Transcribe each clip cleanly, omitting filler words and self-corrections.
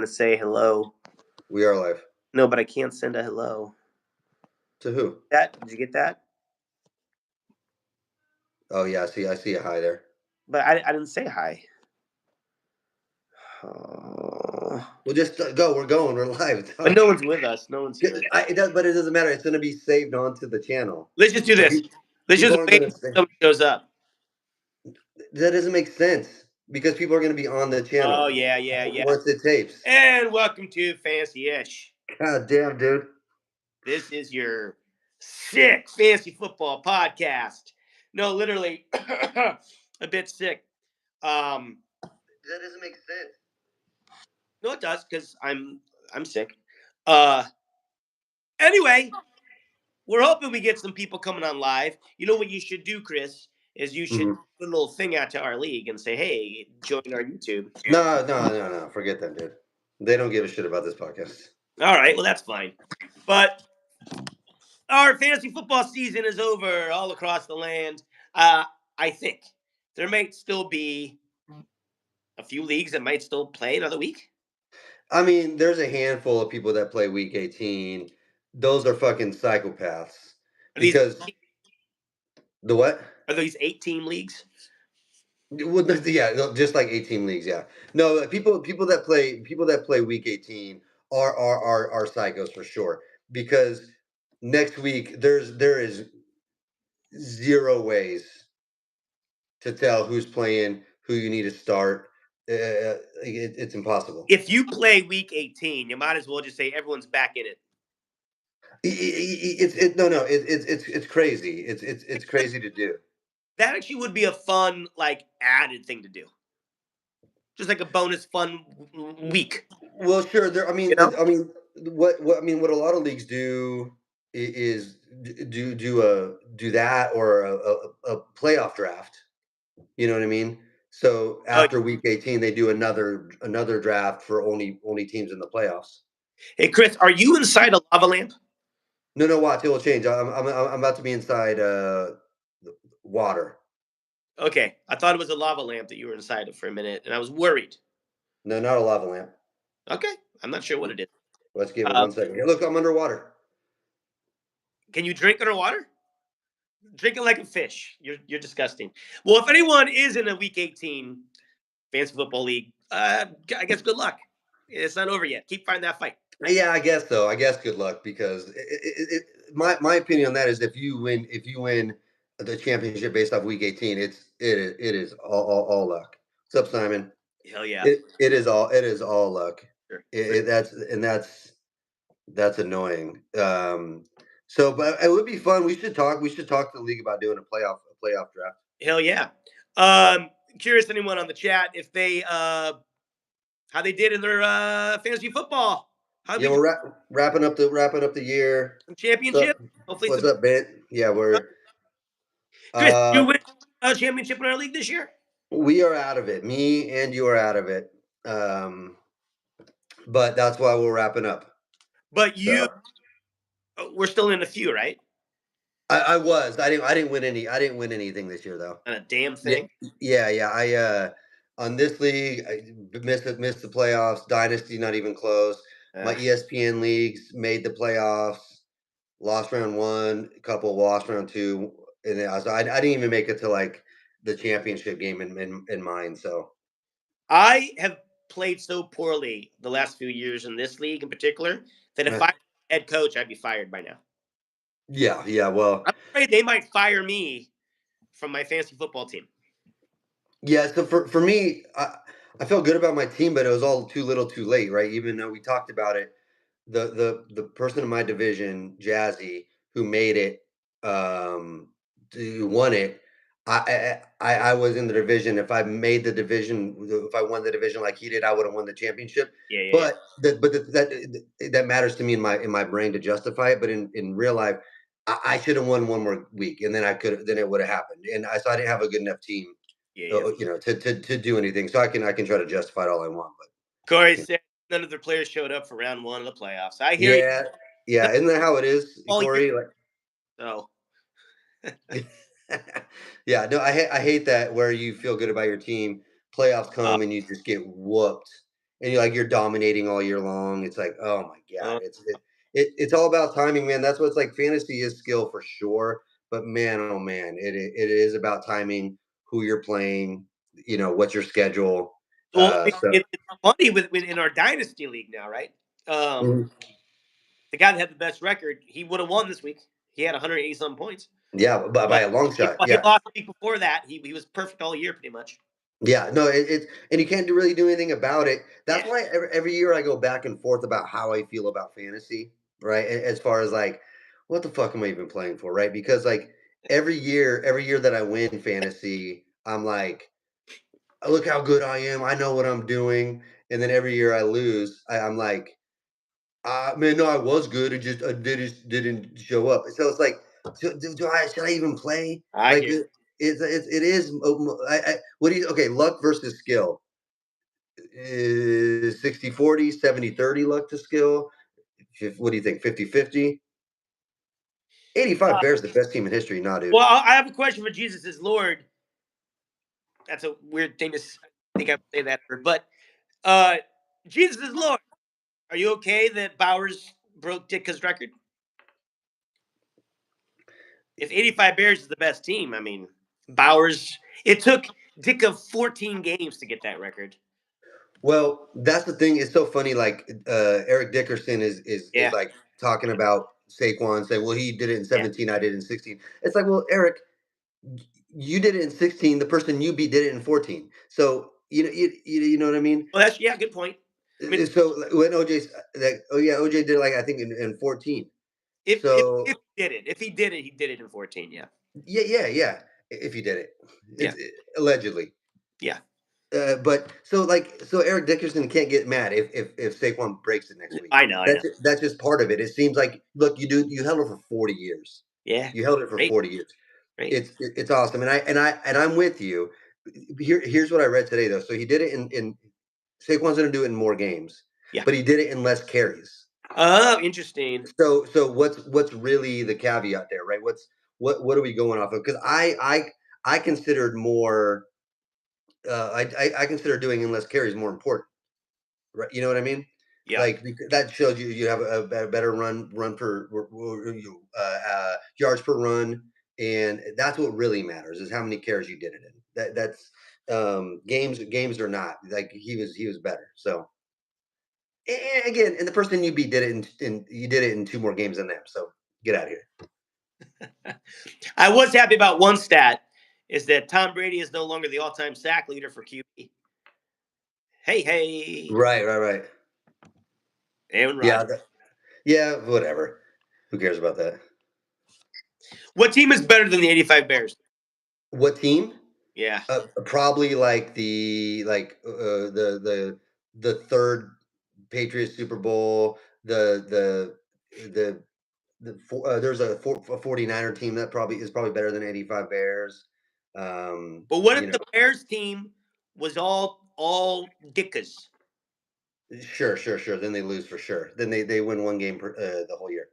to say hello. We are live. No, but I can't send a hello. To who? Did you get that? Oh yeah, I see a hi there. But I didn't say hi. Oh. Well, just go. We're going. We're live. But no one's with us. No one's here. But it doesn't matter. It's going to be saved onto the channel. Let's just do So this. Let's people just aren't wait going to until stay. somebody shows up. That doesn't make sense because people are going to be on the channel. Oh, yeah. Once it tapes. And welcome to Fancy-ish. God damn, dude. This is your sick fantasy football podcast. No, literally a bit sick. That doesn't make sense. No, it does because I'm sick. Anyway, we're hoping we get some people coming on live. You know what you should do, Chris, is you should put a little thing out to our league and say, hey, join our YouTube. No. Forget that, dude. They don't give a shit about this podcast. All right, well, that's fine. But our fantasy football season is over all across the land. I think there might still be a few leagues that might still play another week. I mean, there's a handful of people that play Week 18. Those are fucking psychopaths. Because the what? Are these 8-team leagues? Well, yeah, just like 18 leagues. Yeah, no, people that play Week 18 are psychos for sure. Because next week there is zero ways to tell who's playing, who you need to start. It's impossible. If you play Week 18, you might as well just say everyone's back in it. It's crazy. It's crazy to do. That actually would be a fun, like, added thing to do. Just like a bonus fun week. Well, sure. What a lot of leagues do is do that or a playoff draft. You know what I mean? So after week 18, they do another draft for only teams in the playoffs. Hey, Chris, are you inside a lava lamp? No, watch. It will change. I'm about to be inside water. Okay, I thought it was a lava lamp that you were inside of for a minute, and I was worried. No, not a lava lamp. Okay, I'm not sure what it is. Let's give it 1 second. Here, look, I'm underwater. Can you drink underwater? Drinking like a fish. You're disgusting. Well, if anyone is in a Week 18 fantasy football league, I guess good luck. It's not over yet. Keep fighting that fight. Yeah, I guess so. I guess good luck because my opinion on that is if you win the championship based off Week 18, it is all luck. What's up, Simon? Hell yeah! It is all luck. Sure. That's annoying. So, but it would be fun. We should talk to the league about doing a playoff draft. Hell yeah! Curious anyone on the chat if they how they did in their fantasy football. Yeah, we're wrapping up the year. Championship. Hopefully, what's up, Ben? Yeah, we're. Chris, you win a championship in our league this year? We are out of it. Me and you are out of it. But that's why we're wrapping up. But we're still in a few, right? I was. I didn't win any. I didn't win anything this year, though. Not a damn thing. Yeah. I on this league, I missed the playoffs. Dynasty, not even close. My ESPN leagues made the playoffs. Lost round 1, a couple lost round 2, and I didn't even make it to like the championship game in mine. So I have played so poorly the last few years in this league in particular that if I were head coach, I'd be fired by now. Yeah. Well, I'm afraid they might fire me from my fantasy football team. Yeah, so for me, I felt good about my team, but it was all too little, too late, right? Even though we talked about it, the person in my division, Jazzy, who made it, who won it, I was in the division. If I made the division, if I won the division like he did, I would have won the championship. Yeah. That matters to me in my brain to justify it. But in real life, I should have won one more week, and then it would have happened. And so I didn't have a good enough team. Yeah. To do anything. So I can try to justify it all I want. But Corey said none of their players showed up for round 1 of the playoffs. I hear you. Yeah. Isn't that how it is, Corey? So. Yeah. No, I hate that where you feel good about your team, playoffs come and you just get whooped, and you're dominating all year long. It's like, oh my god, Uh, it's all about timing, man. That's what it's like. Fantasy is skill for sure, but man, oh man, it is about timing, who you're playing, what's your schedule. well, So it's funny with in our dynasty league now, right? Um, mhm. the guy that had the best record, he would have won this week. He had 180 some points, Yeah, by but a long he, shot. he Yeah, lost the week before that. He was perfect all year, pretty much. yeah, no, it's and you can't really do anything about it. That's Yeah, why every year I go back and forth about how I feel about fantasy, right? As far as like, what the fuck am I even playing for, right? Because like every year that I win fantasy, I'm like, look how good I am. I know what I'm doing. And then every year I lose, I'm like, man, no, I was good. It just didn't show up. So it's like, should I even play? I Like hear. it is. What do you? Okay, luck versus skill is 60-40, 70-30 luck to skill. What do you think? 50-50? 85 Uh, Bears the best team in history. Nah, dude. well, I have a question for Jesus is Lord. That's a weird thing to think I would say that, but uh, Jesus is Lord. Are you okay that Bowers broke Ditka's record? If 85 Bears is the best team, I mean, Bowers, it took Ditka 14 games to get that record. Well, that's the thing. It's so funny. Like Eric Dickerson is Yeah, like talking about Saquon, saying, "Well, he did it in yeah. 17, I did it in 16." It's like, well, Eric, you did it in 16. The person you beat did it in 14. So you know what I mean. Well, that's, yeah, good point. I mean, So like, when OJ's like, oh yeah, OJ did it, like I think in 14. if So he did it, he did it in 14. Yeah, yeah. If he did it, yeah, allegedly. yeah. So Eric Dickerson can't get mad if Saquon breaks it next week. I know. That's just part of it. It seems like, look, you held it for 40 years. Yeah, You held it for great, 40 years. great. It's awesome, and I'm with you. Here's what I read today though. So he did it in Saquon's going to do it in more games, Yeah. but he did it in less carries. Oh, interesting. So what's really the caveat there, right? What are we going off of? Because I considered more. I consider doing in less carries more important. Right, you know what I mean? Yeah. Like that shows you have a better run per yards per run, and that's what really matters is how many carries you did it in. That's games or not. Like he was better. So again, and the person you beat did it in you did it in two more games than them. So get out of here. I was happy about one stat is that Tom Brady is no longer the all-time sack leader for QB. Hey, hey, Right. Aaron Yeah, Rodgers. yeah, whatever. Who cares about that? What team is better than the 85 Bears? What team? Yeah. Probably like the third Patriots Super Bowl. There's a 49er team that probably better than 85 Bears. But what You if know, the Bears team was all Dickas? sure. Then they lose for sure. Then they win one game the whole year.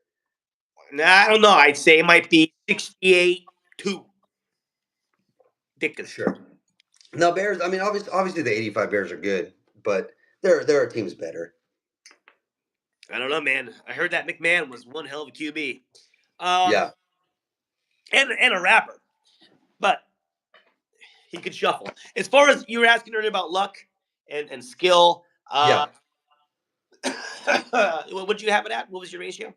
Nah, I don't know. I'd say it might be 68-2 Dickas. Sure. Now Bears. I mean, obviously the 85 Bears are good, but there are teams better. I don't know, man. I heard that McMahon was one hell of a QB. Um, Yeah. and a rapper, but he could shuffle. As far as you were asking earlier about luck and skill, Yeah. what would you have it at? What was your ratio?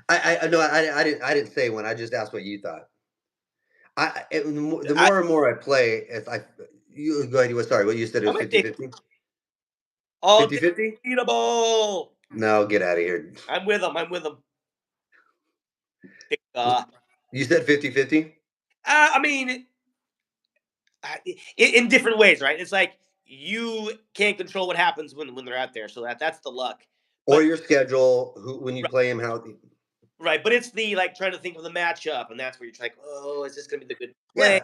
I no, I didn't say one. I just asked what you thought. The I, more and more I play, if I you go ahead. You Sorry, what you said it I'm was gonna 50 take 50 all 50 day 50. beatable. No, get out of here. I'm with him. I'm with him. You said 50 50, I mean, in different ways, right? It's like you can't control what happens when they're out there, so that's the luck. or But your schedule, who when you play him, how. right, but it's the like trying to think of the matchup, and that's where you're like, oh, is this gonna be the good play?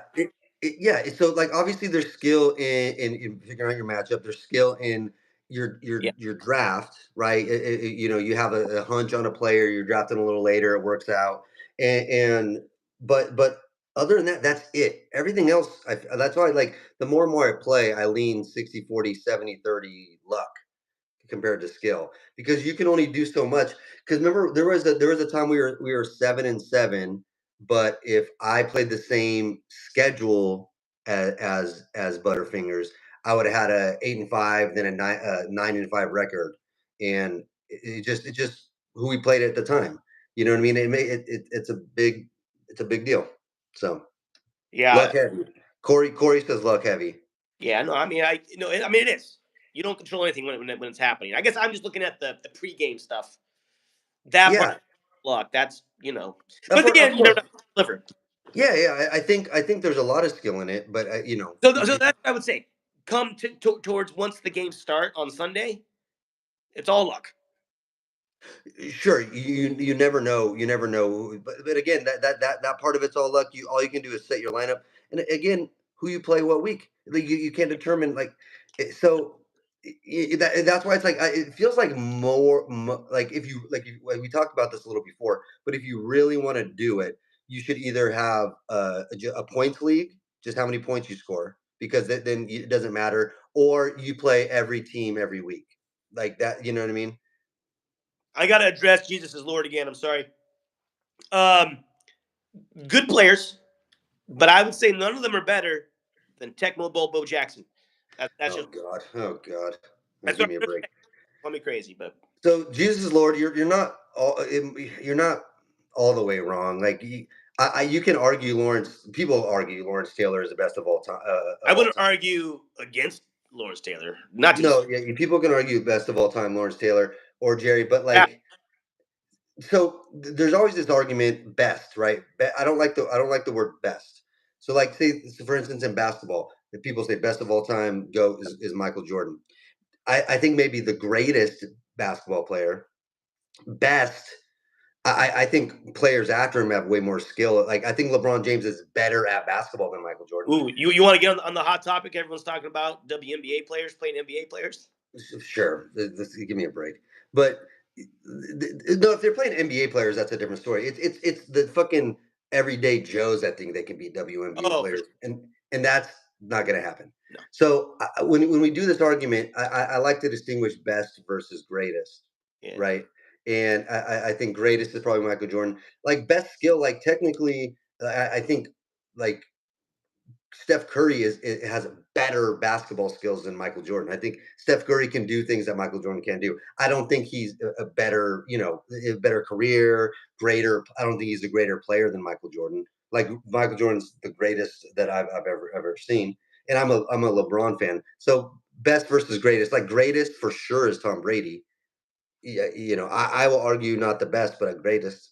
Yeah, so like obviously there's skill in figuring out your matchup. There's skill in Yeah, your draft, right? You have a hunch on a player, you're drafting a little later, it works out, and but other than that, that's it. Everything else, that's why like the more and more I play, I lean 60-40, 70-30 luck. compared to skill because you can only do so much. Because remember, there was a time we were 7-7, but if I played the same schedule as Butterfingers, I would have had a 8-5, then a 9-5 record, and it just who we played at the time. You know what I mean? It's a big deal. So Yeah, luck heavy. Corey says luck heavy. yeah. No, I mean, I mean, it is. You don't control anything when it's happening. I guess I'm just looking at the pregame stuff. That part, Yeah, luck. That's of But again, of you never course. know how to deliver. Yeah, yeah. I think there's a lot of skill in it, but So that's what I would say. Come towards once the games start on Sunday, it's all luck. sure, you never know. You never know. But again, that part of it's all luck. All you can do is set your lineup, and again, who you play what week. Like you can't determine so. That's why it's like it feels like like like we talked about this a little before. But if you really want to do it, you should either have a points league, just how many points you score, because then it doesn't matter, or you play every team every week, like that. You know what I mean? I gotta address Jesus as Lord again. I'm sorry. Um, Good players, but I would say none of them are better than Tecmo Bowl Bo Jackson. That's Oh just God. Oh God. Oh, that's give what me a I'm break. saying. Call me crazy, but So Jesus is Lord, you're not all the way wrong. You can argue Lawrence. People argue Lawrence Taylor is the best of all time. I Of all wouldn't time. argue against Lawrence Taylor. Not to No, yeah, people can argue best of all time, Lawrence Taylor or Jerry, but yeah. there's always this argument best, right? I don't like the word best. So for instance in basketball, if people say best of all time go is Michael Jordan. I think maybe the greatest basketball player, best. I think players after him have way more skill. Like I think LeBron James is better at basketball than Michael Jordan. Ooh, you want to get on the hot topic? Everyone's talking about WNBA players playing NBA players. Sure, give me a break. But no, if they're playing NBA players, that's a different story. It's the fucking everyday Joes that think they can be WNBA Oh, for players, sure. and that's not going to happen. No. So when we do this argument, I like to distinguish best versus greatest, Yeah. right? And I think greatest is probably Michael Jordan. Like best skill, like technically, I think like Steph Curry has better basketball skills than Michael Jordan. I think Steph Curry can do things that Michael Jordan can't do. I don't think he's a better, a better career, greater. I don't think he's a greater player than Michael Jordan. Like Michael Jordan's the greatest that I've ever seen, and I'm a LeBron fan. So best versus greatest, like greatest for sure is Tom Brady. Yeah, I will argue not the best, but a greatest.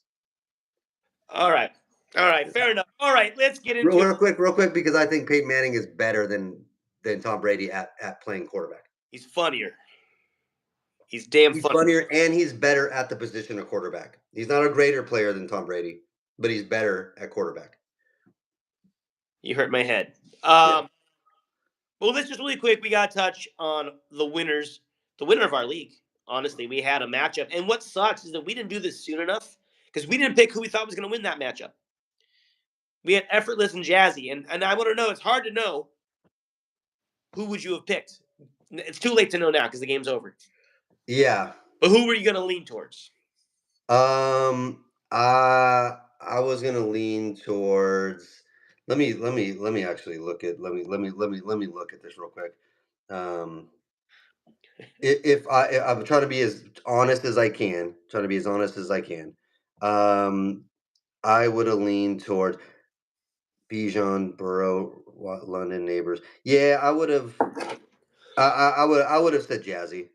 All right. All right. Fair enough. All right. Let's get Real, into it. real quick, because I think Peyton Manning is better than Tom Brady at playing quarterback. He's funnier. He's damn He's funny. funnier and he's better at the position of quarterback. He's not a greater player than Tom Brady, but he's better at quarterback. You hurt my head. Yeah. Well, let's just really quick. We got to touch on the winner of our league. Honestly, we had a matchup, and what sucks is that we didn't do this soon enough because we didn't pick who we thought was going to win that matchup. We had Effortless and Jazzy, and I want to know. It's hard to know who would you have picked. It's too late to know now because the game's over. Yeah. But who were you going to lean towards? I was gonna lean towards. Let me actually look at. Let me look at this real quick. Um, I'm trying to be as honest as I can, I would have leaned towards Bijan, Burrow, London neighbors. Yeah, I would have. I would have said Jazzy.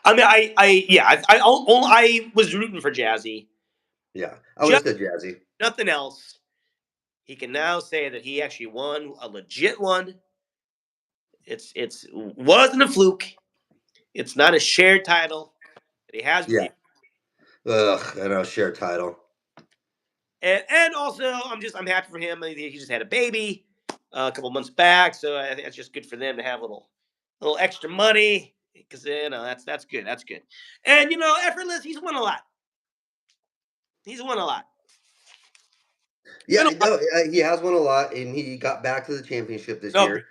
I mean, I was rooting for Jazzy. Yeah, I would have Just said Jazzy. nothing else. He can now say that he actually won a legit one. It's wasn't a fluke. It's not a shared title that he has with Yeah. you. Ugh, I know, share title. And also, I'm happy for him. He just had a baby a couple months back, so I think it's just good for them to have a little extra money because that's good. That's good. And Effortless, he's won a lot. He's won a lot. Yeah, Been a lot. no, he has won a lot, and he got back to the championship this No, year.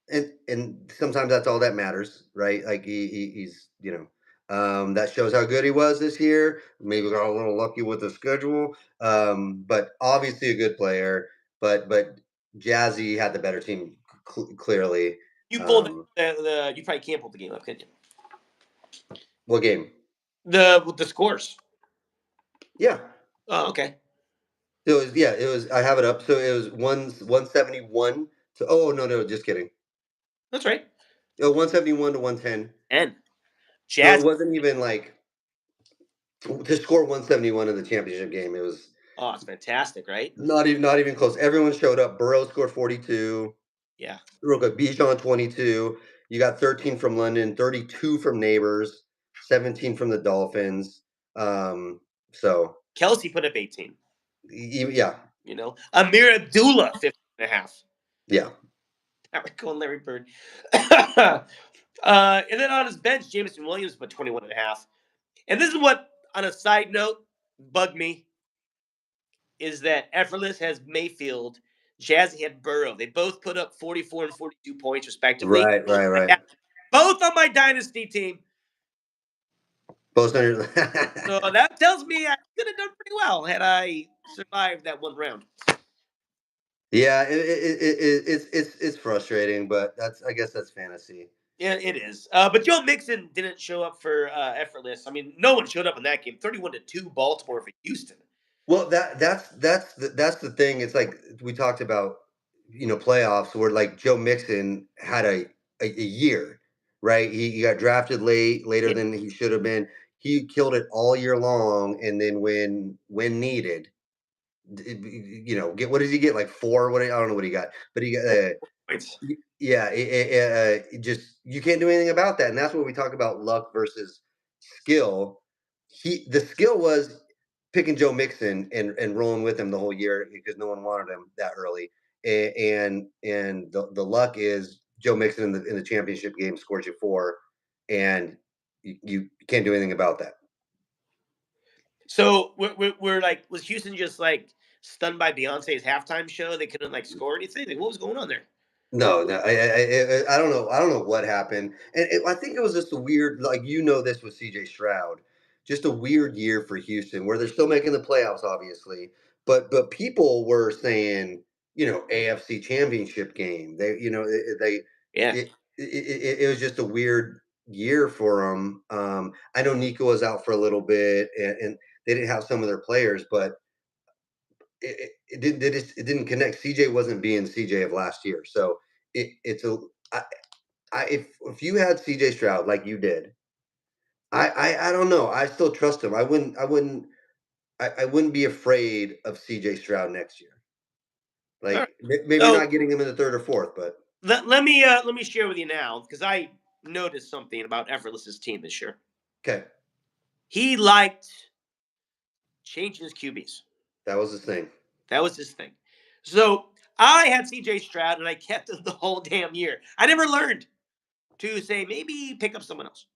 and sometimes that's all that matters, right? Like he's that shows how good he was this year. Maybe got a little lucky with the schedule, but obviously a good player. But Jazzy had the better team clearly. You pulled the you probably can't pull the game up, can you? What game? The scores. Yeah. Oh, okay. It was. I have it up. So it was 171 to. Oh no, just kidding. That's right. 171 to 110. And So it Jazz. wasn't even like to score 171 in the championship game. It was Oh, it's fantastic, right? not even close. Everyone showed up. Burrow scored 42. Yeah. Real quick, Bijan 22. You got 13 from London, 32 from Neighbors, 17 from the Dolphins. So Kelsey put up 18. yeah, You know, Amir Abdullah 15.5. yeah. Eric and Larry Bird. And then on his bench, Jameson Williams put 21.5. And this is what, on a side note, bugged me is that Effortless has Mayfield, Jazzy had Burrow. They both put up 44 and 42 points, respectively. Right. Both on my dynasty team. Both under. So that tells me I could have done pretty well had I survived that one round. Yeah, it's frustrating, but I guess that's fantasy. Yeah, it is. But Joe Mixon didn't show up for Effortless. I mean, no one showed up in that game. 31-2 Baltimore for Houston. Well, that's the thing. It's like we talked about, playoffs where like Joe Mixon had a year, right? He got drafted later Yeah. than he should have been. He killed it all year long, and then when needed, get what did he get? Like four? What I don't know what he got, but he got. Points. Yeah, just you can't do anything about that, and that's what we talk about luck versus skill. The skill was picking Joe Mixon and rolling with him the whole year because no one wanted him that early, and the luck is Joe Mixon in the championship game scores you four, and you can't do anything about that. So we're like, was Houston just like stunned by Beyonce's halftime show? They couldn't like score anything. Like, what was going on there? No, I don't know. I don't know what happened, and I think it was just a weird, like this with C.J. Stroud, just a weird year for Houston, where they're still making the playoffs, obviously, but people were saying, AFC Championship game. Yeah. It was just a weird year for them. I know Nico was out for a little bit, and they didn't have some of their players, but it didn't connect. CJ wasn't being CJ of last year, so it's a if you had CJ Stroud like you did, I don't know. I still trust him. I wouldn't be afraid of CJ Stroud next year. All right. Like maybe So not getting him in the third or fourth, but let me share with you now because I noticed something about Effortless's team this year. okay, He liked changing his QBs. that was his thing. That was his thing. So I had CJ Stroud and I kept him the whole damn year. I never learned to say maybe pick up someone else.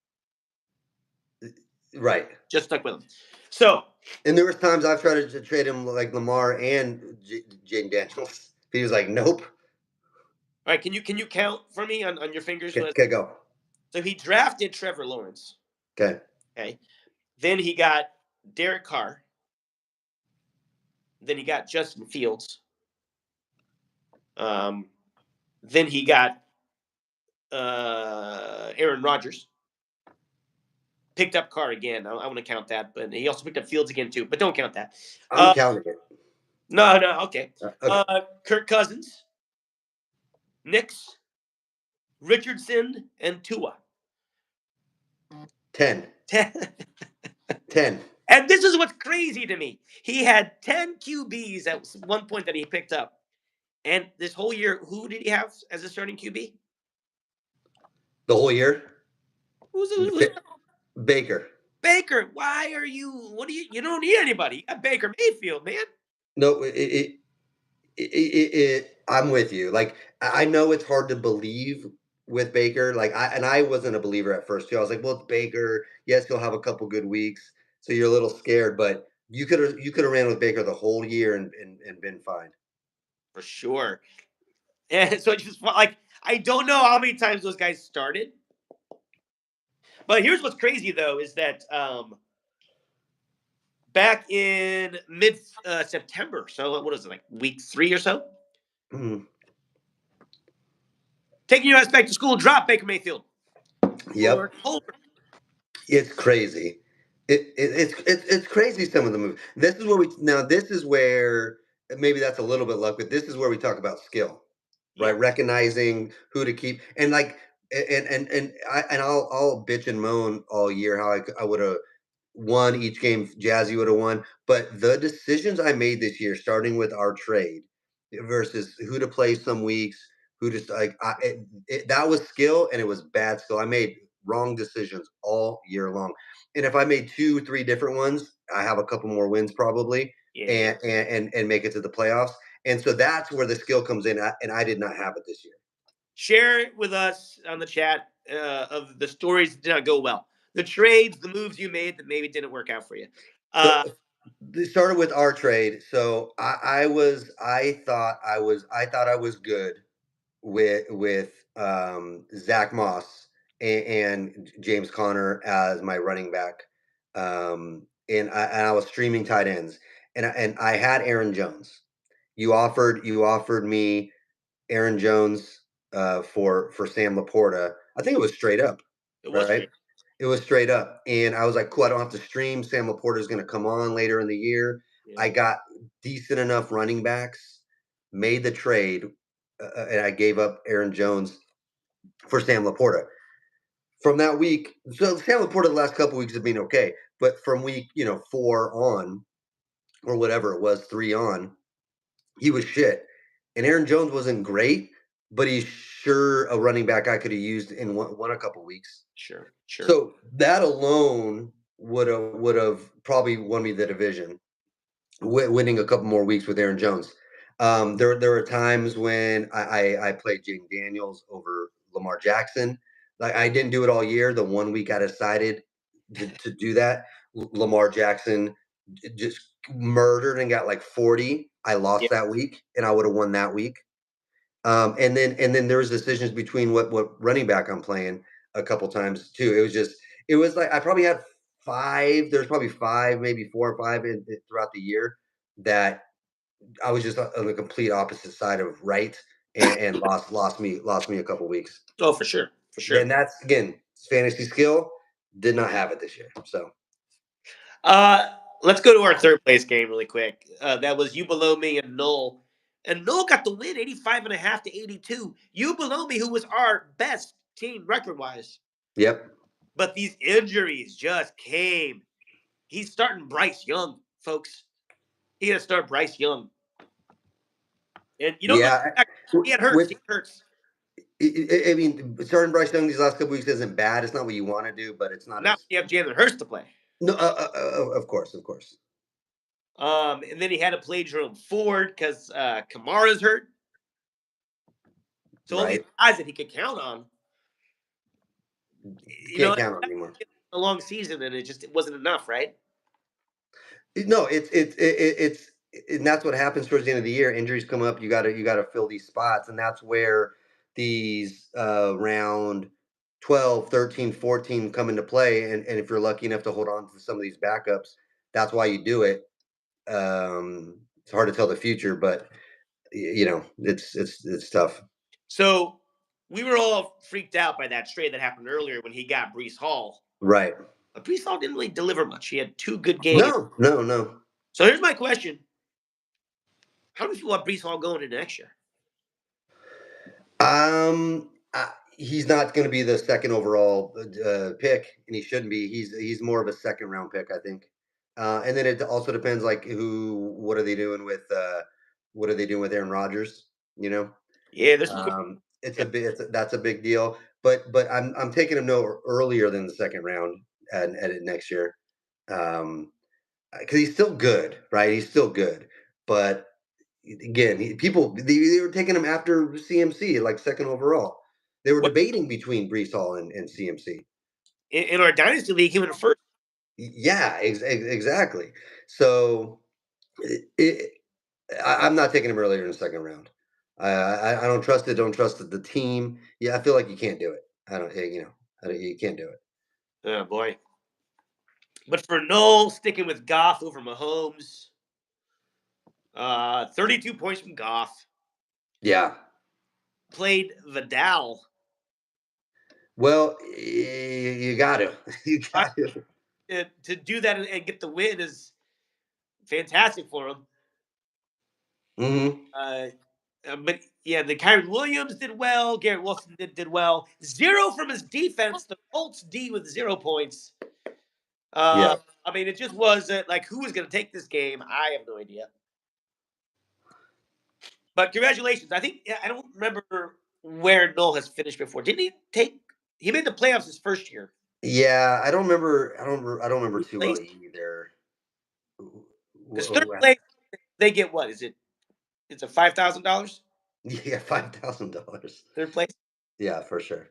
Right. Just stuck with him. So And there was times I've tried to trade him like Lamar and Jaden Daniels. He was like, nope. all right, can you count for me on your fingers? Okay, go. So he drafted Trevor Lawrence. Okay. Okay. Then he got Derek Carr. Then he got Justin Fields. Then he got Aaron Rodgers. Picked up Carr again. I want to count that, but he also picked up Fields again too. But don't count that. I'm counting it. No, okay. Okay. Kirk Cousins, Nix, Richardson, and Tua. 10. 10. 10. And this is what's crazy to me. He had 10 QBs at one point that he picked up. And this whole year, who did he have as a starting QB? The whole year? Who's Baker. Baker. Why are you? You don't need anybody. You got Baker Mayfield, man. No, I'm with you. Like, I know it's hard to believe with Baker. Like, I wasn't a believer at first too. I was like, well, it's Baker. Yes, he'll have a couple good weeks, so you're a little scared. But you could have ran with Baker the whole year and been fine. For sure. And so it's just like I don't know how many times those guys started. But here's what's crazy though is that back in mid September, so what is it like week 3 or so? Mhm. Taking your ass back to school, drop Baker Mayfield for Yep. Culver. It's crazy. It's crazy some of the moves. This is where we now this is where maybe that's a little bit luck, but this is where we talk about skill, right? Yeah, Recognizing who to keep and like I'll bitch and moan all year how I would have won each game. Jazzy would have won, but the decisions I made this year, starting with our trade versus who to play some weeks, who just like that was skill and it was bad skill. I made wrong decisions all year long. And if I made 2, 3 different ones, I have a couple more wins probably, yeah. and make it to the playoffs. And so that's where the skill comes in, and I did not have it this year. Share with us on the chat of the stories that did not go well, the trades, the moves you made that maybe didn't work out for you. So Uh, this started with our trade. So I thought I was good with Zach Moss and James Conner as my running back, and I was streaming tight ends, and I had Aaron Jones. You offered me Aaron Jones for Sam Laporta. I think it was straight up, it was right? straight. It was straight up, and I was like, cool. I don't have to stream. Sam Laporta is going to come on later in the year. Yeah. I got decent enough running backs, made the trade, and I gave up Aaron Jones for Sam Laporta. From that week, so Sam Laporta the last couple weeks have been okay, but from week 4 on or whatever it was, 3 on, he was shit. And Aaron Jones wasn't great, but he's sure a running back I could have used in one a couple weeks. Sure, sure. So that alone would have probably won me the division, winning a couple more weeks with Aaron Jones. There were times when I played Jaden Daniels over Lamar Jackson. Like I didn't do it all year. The one week I decided to do that, Lamar Jackson just murdered and got like 40. I Yeah, lost that week, and I would have won that week. And then there was decisions between what running back I'm playing a couple times too. It was like I probably had 5. There's probably 5, maybe 4 or 5 throughout the year that I was just on the complete opposite side of right, and lost me a couple weeks. oh, for sure, for sure. Then that's again fantasy skill. Did not have it this year. So Uh, let's go to our third place game really quick. That was you below me and Null. And Null got the win 85.5 to 82. You below me, who was our best team record wise. yep. But these injuries just came. He's starting Bryce Young, folks. He got to start Bryce Young. And you don't know Yeah. he had hurts. With He hurts. I mean, starting Bryce Young these last couple weeks isn't bad. It's not what you want to do, but it's not Now as you have Jalen Hurts to play. no. Of course, of course. And then he had to play Jerome Ford because Kamara's hurt. So all these Right. guys that he could count on, you know, Can't count on anymore. a long season and it wasn't enough, right? No, it's and that's what happens towards the end of the year. Injuries come up. You gotta fill these spots, and that's where these round 12, 13, 14 come into play. And if you're lucky enough to hold on to some of these backups, that's why you do it. It's hard to tell the future, but it's tough. So we were all freaked out by that trade that happened earlier when he got Brees Hall. Right. But Brees Hall didn't really deliver much. He had 2 good games. No, no, no. So here's my question: how do you want Brees Hall going into next year? He's not going to be the second overall pick, and he shouldn't be. He's more of a second round pick, I think. And then it also depends, like what are they doing with Aaron Rodgers? You know, Yeah, there's some. that's a big deal. But I'm taking him no earlier than the second round at it next year, because he's still good, right? He's still good, but again, they were taking him after CMC, like second overall. They were debating between Brees Hall and CMC. In our dynasty league, he went first. Yeah, exactly. So I'm not taking him earlier in the second round. I don't trust it. Don't trust the team. Yeah, I feel like you can't do it. I don't. You can't do it. Oh boy. But for Noel, sticking with Goff over Mahomes, 32 points from Goff. Yeah. Played Vidal. Well, you got to. You I, got to. to do that and get the win is fantastic for him. Mm-hmm. But yeah, the Kyron Williams did well. Garrett Wilson did well. 0 from his defense. The Colts D with 0 points. Yeah. I mean, it just was like who was going to take this game? I have no idea. But congratulations. I think I don't remember where Noel has finished before. Didn't he take? He made the playoffs his first year. Yeah, I don't remember. I don't remember too well Place either. because third place they get what is it? It's a $5,000 Yeah, $5,000. third place. Yeah, for sure.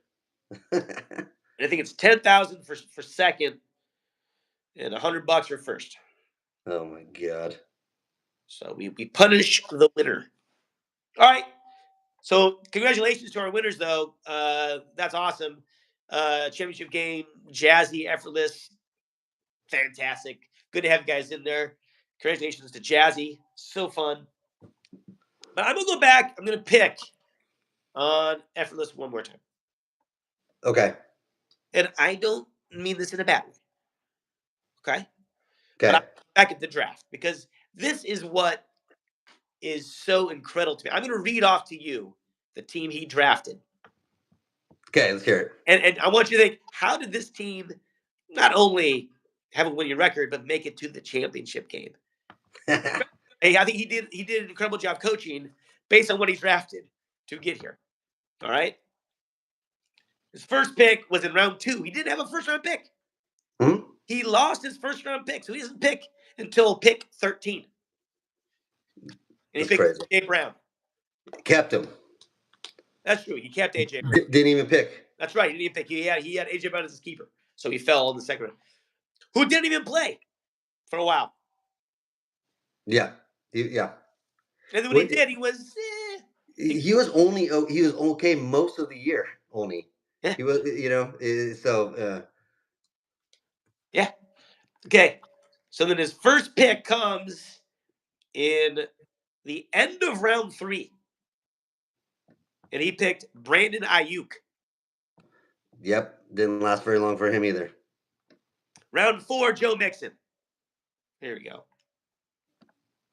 And I think it's 10,000 for second, and $100 for first. Oh my god. So we punish the winner. All right. So congratulations to our winners, though. That's awesome. Championship game, jazzy, effortless, fantastic. Good to have you guys in there. Congratulations to Jazzy. So fun. But I'm gonna go back. I'm gonna pick on effortless one more time. Okay. And I don't mean this in a bad way. Okay. But I'm Okay. back at the draft because this is what is so incredible to me. I'm gonna read off to you the team he drafted. Okay, let's hear And I want you to think, how did this team not only have a winning record, but make it to the championship game? it. Hey, I think he did an incredible job coaching based on what he drafted to get here. All right. His first pick was in round 2. He didn't have a first round pick. Hmm? He lost his first round pick, so he doesn't pick until pick 13. And he That's picked crazy. AJ Brown. Kept him. That's true. He kept AJ Brown. Didn't even pick. That's right. He didn't even pick. He had AJ Brown as his keeper. So he fell in the second round. Who didn't even play for a while. Yeah. Yeah. And then when he did, he was He was okay most of the year only. Yeah. He was so yeah. Okay. So then his first pick comes in the end of round 3. And he picked Brandon Ayuk. yep, didn't last very long for him either. Round 4, Joe Mixon. Here we go.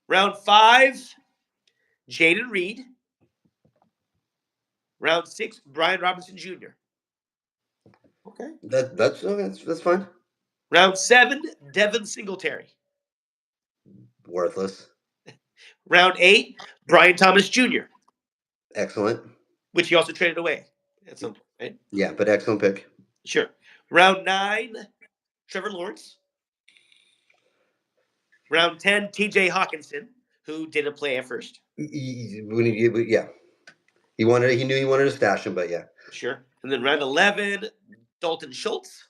Round 5, Jaden Reed. Round 6, Brian Robinson Jr. Okay. That's fine. Round 7, Devin Singletary. Worthless. Round 8, Brian Thomas Jr., Excellent. which he also traded away at some point, right? Yeah, but excellent pick. Sure. Round 9, Trevor Lawrence. Round 10, TJ Hawkinson, who didn't play at first. Yeah. He knew he wanted to stash him, but yeah. Sure. And then round 11, Dalton Schultz.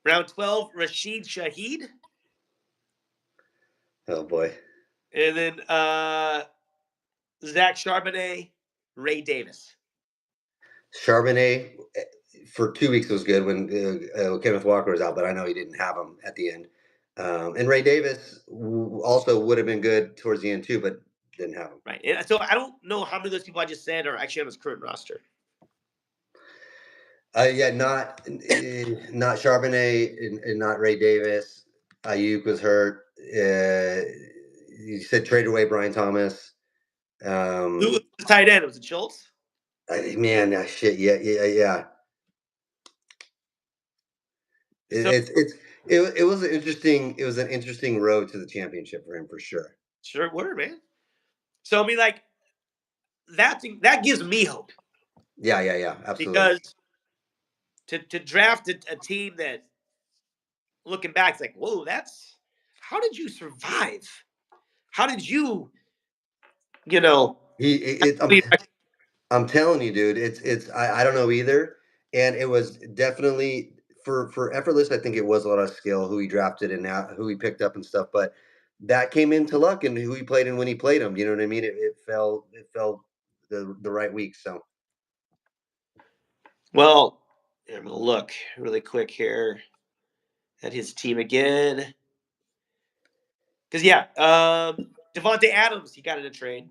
Round 12, Rashid Shaheed. Oh boy. And then Zach Charbonnet, Ray Davis. Charbonnet for 2 weeks was good when Kenneth Walker was out, but I know he didn't have him at the end. And Ray Davis also would have been good towards the end too, but didn't have him. Right. And so I don't know how many of those people I just said are actually on his current roster. Yeah, not Charbonnet and not Ray Davis. Ayuk was hurt. You said trade away Brian Thomas. Who was the tight end? Was it Schultz? Man, shit. Yeah. It was an interesting road to the championship for him for sure. Sure were, man. So I mean, like that gives me hope. Yeah, absolutely. Because to draft a team that, looking back, it's like, whoa, how did you survive? How did you, I'm telling you, dude, I don't know either. And it was definitely for effortless. I think it was a lot of skill who he drafted and who he picked up and stuff. But that came into luck and who he played and when he played him. You know what I mean? It fell the right week. So Well, I'm gonna look really quick here at his team again. Because Devontae Adams, he got in a trade.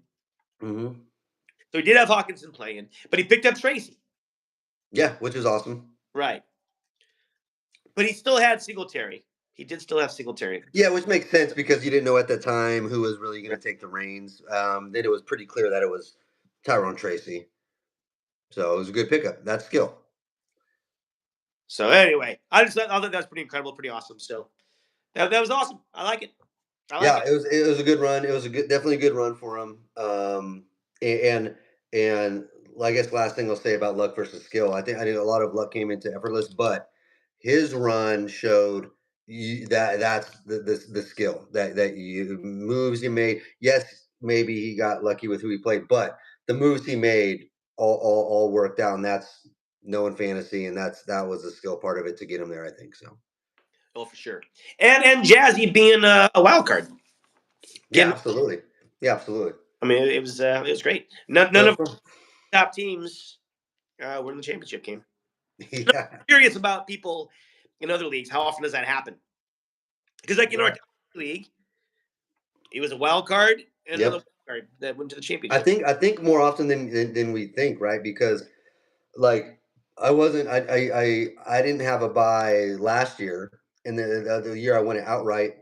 mhm. So he did have Hawkinson playing, but he picked up Tracy. Yeah, which is awesome. Right. But he still had Singletary. He did still have Singletary. Yeah, which makes sense because you didn't know at the time who was really going to take the reins. Then it was pretty clear that it was Tyrone Tracy. So it was a good pickup. That's skill. So anyway, I thought that was pretty incredible, pretty awesome. So that was awesome. I like it. Yeah, it was a good run. It was definitely a good run for him. And and I guess last thing I'll say about luck versus skill. I think a lot of luck came into effortless, but his run showed that's the skill that you moves he made. Yes, maybe he got lucky with who he played, but the moves he made all worked out, and that's knowing fantasy, and that was the skill part of it to get him there. I think so. Oh, for sure. And Jazzy being a wild card. Yeah, Getting, absolutely. Yeah, absolutely. I mean, it was great. None of the top teams were in the championship game. Yeah. I'm curious about people in other leagues. How often does that happen? Because like in our league, it was a wild card and another Yep. wild card that went to the I championship. think more often than we think, right? Because like I wasn't I didn't have a buy last year, and the year I won it outright.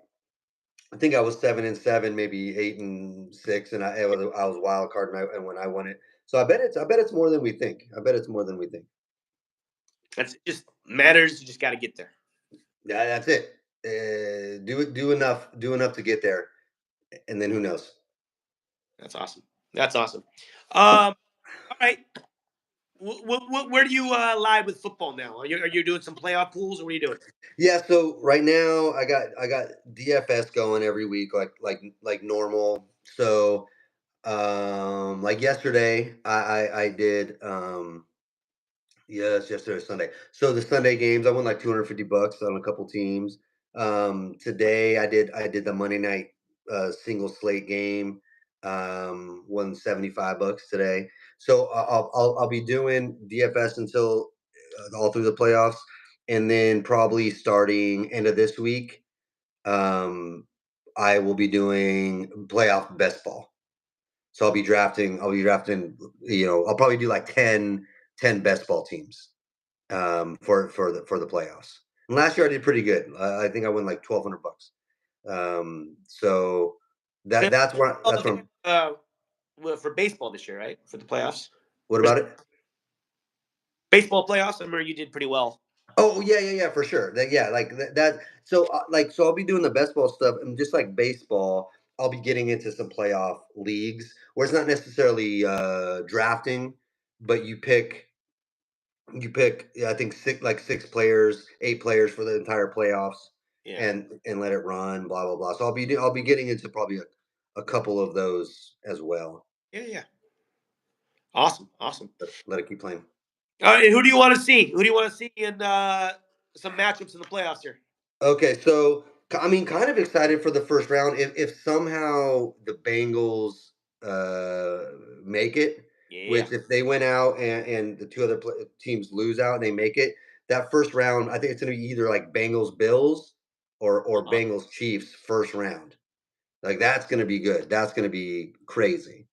I think I was 7-7, maybe 8-6, and I was wild card and when I won it. So I bet it's more than we think. I bet it's more than we think. That's it. Just matters. You just got to get there. Yeah, that's it. Do enough to get there, and then who knows? That's awesome. That's awesome. All right. Where do you lie with football now? Are you doing some playoff pools or what are you doing? Yeah, so right now I got DFS going every week like normal. So like yesterday I did yes, yesterday was Sunday. So the Sunday games I won like $250 on a couple teams. Today I did the Monday night single slate game. Won $75 today. So I'll be doing DFS until all through the playoffs, and then probably starting end of this week, um, I will be doing playoff best ball. So I'll be drafting. You know, I'll probably do like 10 best ball teams for the playoffs. And last year I did pretty good. I think I won like $1,200. So that's where I'm. For baseball this year, right? For the playoffs. What about it? Baseball playoffs. I remember you did pretty well. Oh yeah, for sure. Yeah, like that. So so I'll be doing the best ball stuff, and just like baseball, I'll be getting into some playoff leagues where it's not necessarily drafting, but I think six players, 8 players for the entire playoffs, Yeah. and let it run, blah blah blah. So I'll be getting into probably a couple of those as well. Yeah. Awesome. Let it keep playing. All right, who do you want to see? Who do you want to see in some matchups in the playoffs here? Okay, so I mean, kind of excited for the first round. If somehow the Bengals make it, Yeah. which if they win out and the two other teams lose out and they make it, that first round, I think it's going to be either like Bengals Bills or Bengals Chiefs first round. Like that's going to be good. That's going to be crazy.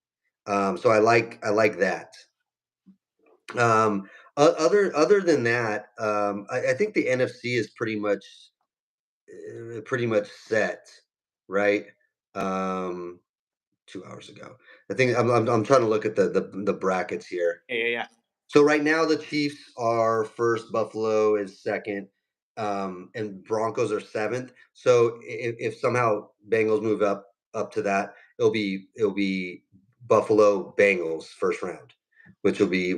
So I like that. Other than that, I think the NFC is pretty much set, right? Um, 2 hours ago. I think I'm trying to look at the brackets here. Yeah. So right now the Chiefs are first, Buffalo is second, and Broncos are seventh. So if somehow Bengals move up to that, it'll be Buffalo Bengals first round, which will be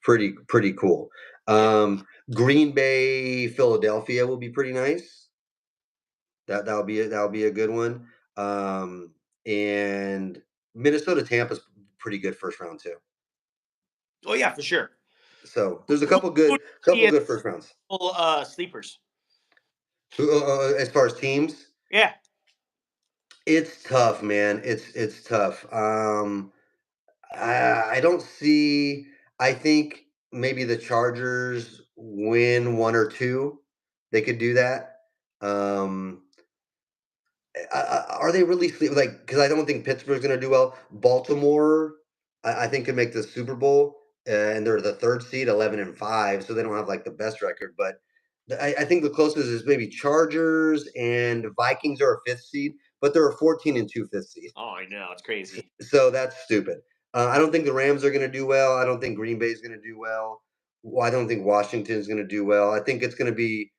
pretty cool. Yeah. Green Bay Philadelphia will be pretty nice. That'll be a good one. And Minnesota Tampa's pretty good first round too. Oh yeah, for sure. So there's a Who couple good first rounds. sleepers? As far as teams, Yeah. It's tough, man. It's tough. I don't see. I think maybe the Chargers win one or two. They could do that. Um, are they really like? Because I don't think Pittsburgh's going to do well. Baltimore, I think could make the Super Bowl, and they're the third seed, 11-5, so they don't have like the best record. But I think the closest is maybe Chargers and Vikings are a fifth seed, but they're a 14-2 fifth seed. Oh, I know. It's crazy. So that's stupid. I don't think the Rams are going to do well. I don't think Green Bay is going to do well. I don't think Washington is going to do well. I think it's going to be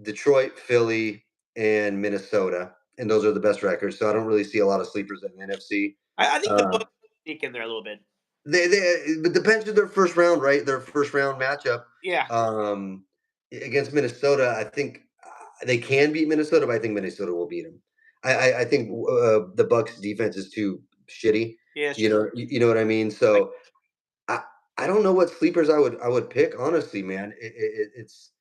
Detroit, Philly, and Minnesota, and those are the best records. So I don't really see a lot of sleepers in the NFC. I think the Uh, book sneak in there a little bit. it depends on their first round, right? Their first round matchup. Yeah. Against Minnesota, I think they can beat Minnesota, but I think Minnesota will beat them. I think the Bucks defense is too shitty. Yeah. You know what I mean. So I I don't know what sleepers I would pick. Honestly, man, it's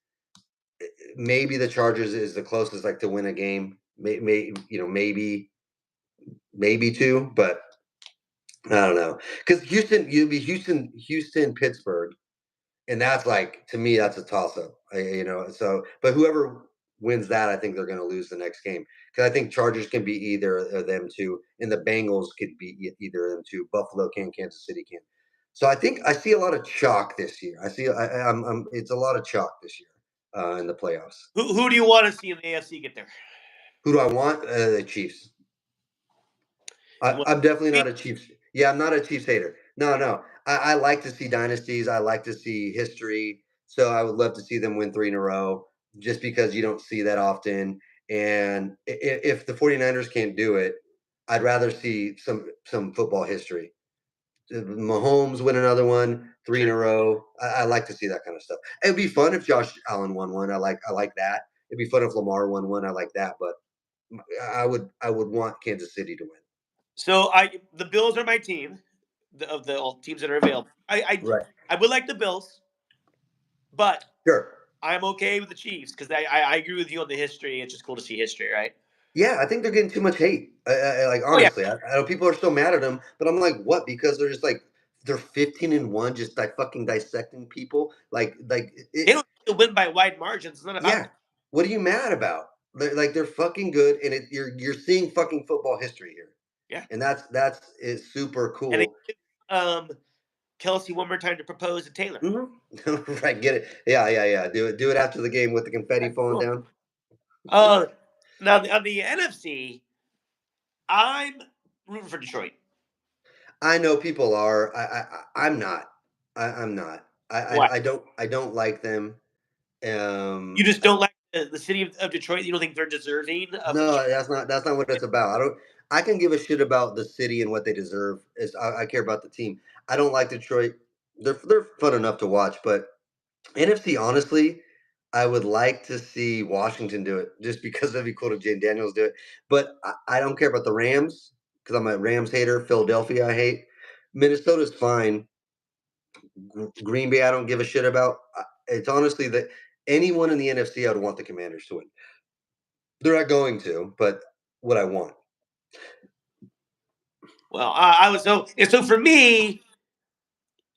maybe the Chargers is the closest like to win a game. Maybe two, but I don't know because Houston, you'd be Houston, Pittsburgh, and that's like to me that's a toss up. So but whoever wins that, I think they're going to lose the next game because I think Chargers can beat either of them two, and the Bengals could beat either of them two. Buffalo can, Kansas City can. So I think I see a lot of chalk this year. It's a lot of chalk this year in the playoffs. Who do you want to see in the AFC get there? Who do I want? The Chiefs. I'm definitely not a Chiefs. Yeah, I'm not a Chiefs hater. No. I like to see dynasties. I like to see history. So I would love to see them win three in a row just because you don't see that often. And if the 49ers can't do it, I'd rather see some football history. Mahomes win another one, three in a row. I like to see that kind of stuff. It'd be fun if Josh Allen won one. I like that. It'd be fun if Lamar won one. I like that. But I would want Kansas City to win. So the Bills are my team of the all teams that are available. Right. I would like the Bills, but Sure. I'm okay with the Chiefs because I agree with you on the history. It's just cool to see history, right? Yeah, I think they're getting too much hate. Like Oh yeah, honestly, I know people are so mad at them, but I'm like, what? Because they're just like they're 15-1, just like fucking dissecting people. they don't win by wide margins. It's not about Yeah. that. What are you mad about? They're fucking good, and you're seeing fucking football history here, Yeah, and that's is super and they cool. give Kelsey one more time to propose to Taylor. Right, get it? Yeah. Do it after the game with the confetti falling Cool. down. Now on the NFC, I'm rooting for Detroit. I know people are. I'm not. I'm not. Why? I don't like them. You just don't like the city of Detroit. You don't think they're deserving of the. No, that's not what it's about. I can give a shit about the city and what they deserve. I care about the team. I don't like Detroit. They're fun enough to watch, but NFC honestly, I would like to see Washington do it just because it'd be cool to Jane Daniels do it. But I don't care about the Rams because I'm a Rams hater. Philadelphia I hate. Minnesota's fine. Green Bay I don't give a shit about. It's honestly that anyone in the NFC I would want the Commanders to win. They're not going to, but what I want. Well, I was so for me,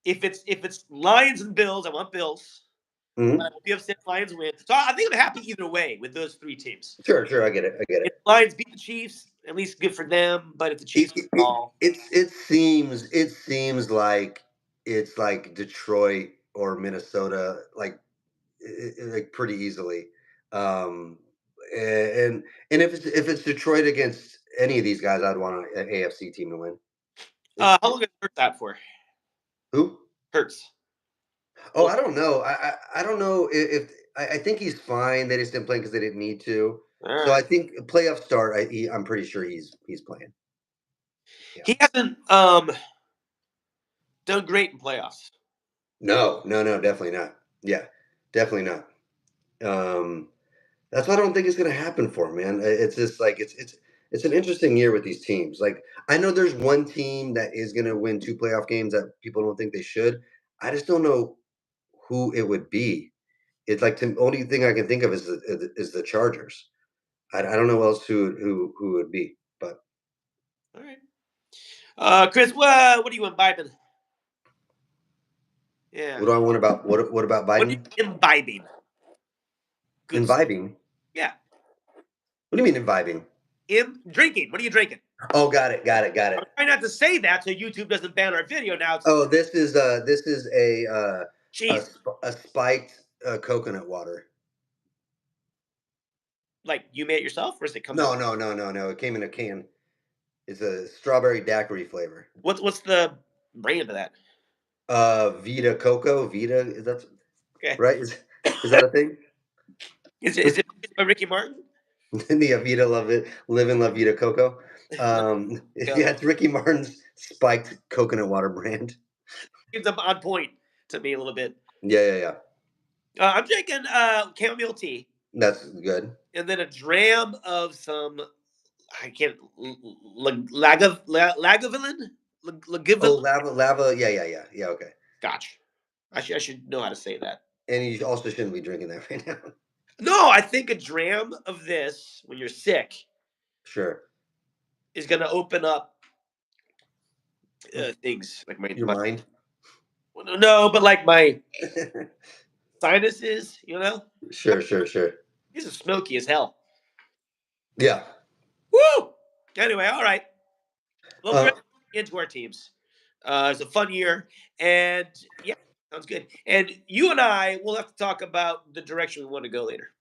if it's Lions and Bills, I want Bills. Mhm. I will be upset if Lions win. So I think I'm happy either way with those three teams. Sure, I get it. If Lions beat the Chiefs, at least good for them. But if the Chiefs fall, It seems like it's like Detroit or Minnesota, like pretty easily. Um, and if it's Detroit against any of these guys, I'd want an AFC team to win. how long is Hurts out for? Who? Hurts. Oh, I don't know. I don't know if I think he's fine. They just didn't play because they didn't need to. All So I right. think playoff start. I'm pretty sure he's playing. Yeah. He hasn't done great in playoffs. No, definitely not. Yeah, definitely not. Um, that's why I don't think it's going to happen for him, man. It's just like it's an interesting year with these teams. Like I know there's one team that is going to win two playoff games that people don't think they should. I just don't know who it would be. It's like the only thing I can think of is the Chargers. I don't know else who it would be, but All right. Chris, what are you imbibing? Yeah. What do I want about what about What are you Biden? imbibing? Good. Imbibing? Yeah. What do you mean imbibing? Drinking. What are you drinking? Oh, got it, got it, got I'm it. trying not to say that so YouTube doesn't ban our video now. It's Oh, this is jeez. a spiked coconut water. Like you made it yourself, or does it come? No, no, no, no, no. It came in a can. It's a strawberry daiquiri flavor. What's the brand of that? Vita Coco. Vita, is that Okay. right? Is that a thing? Is it by Ricky Martin? The Vita Love It, Live and La Vida Coco. Yeah, it's Ricky Martin's spiked coconut water brand. It's on point to me a little bit. Yeah, yeah, yeah. I'm drinking chamomile tea That's good. and then a dram of some. I can't. Lagavulin. Oh, Lagavulin. lava. Yeah, yeah, yeah, yeah. Okay. Scotch. I should know how to say that. And you also shouldn't be drinking that right now. No, I think a dram of this when you're sick Sure. is going to open up things like Your mind. no, but like my sinuses. Sure, sure, sure. These are smoky as hell. Yeah. Woo! Anyway, all right. Well, we're Uh, gonna get into our teams. It's a fun year, and yeah, sounds good. And you and I will have to talk about the direction we want to go later.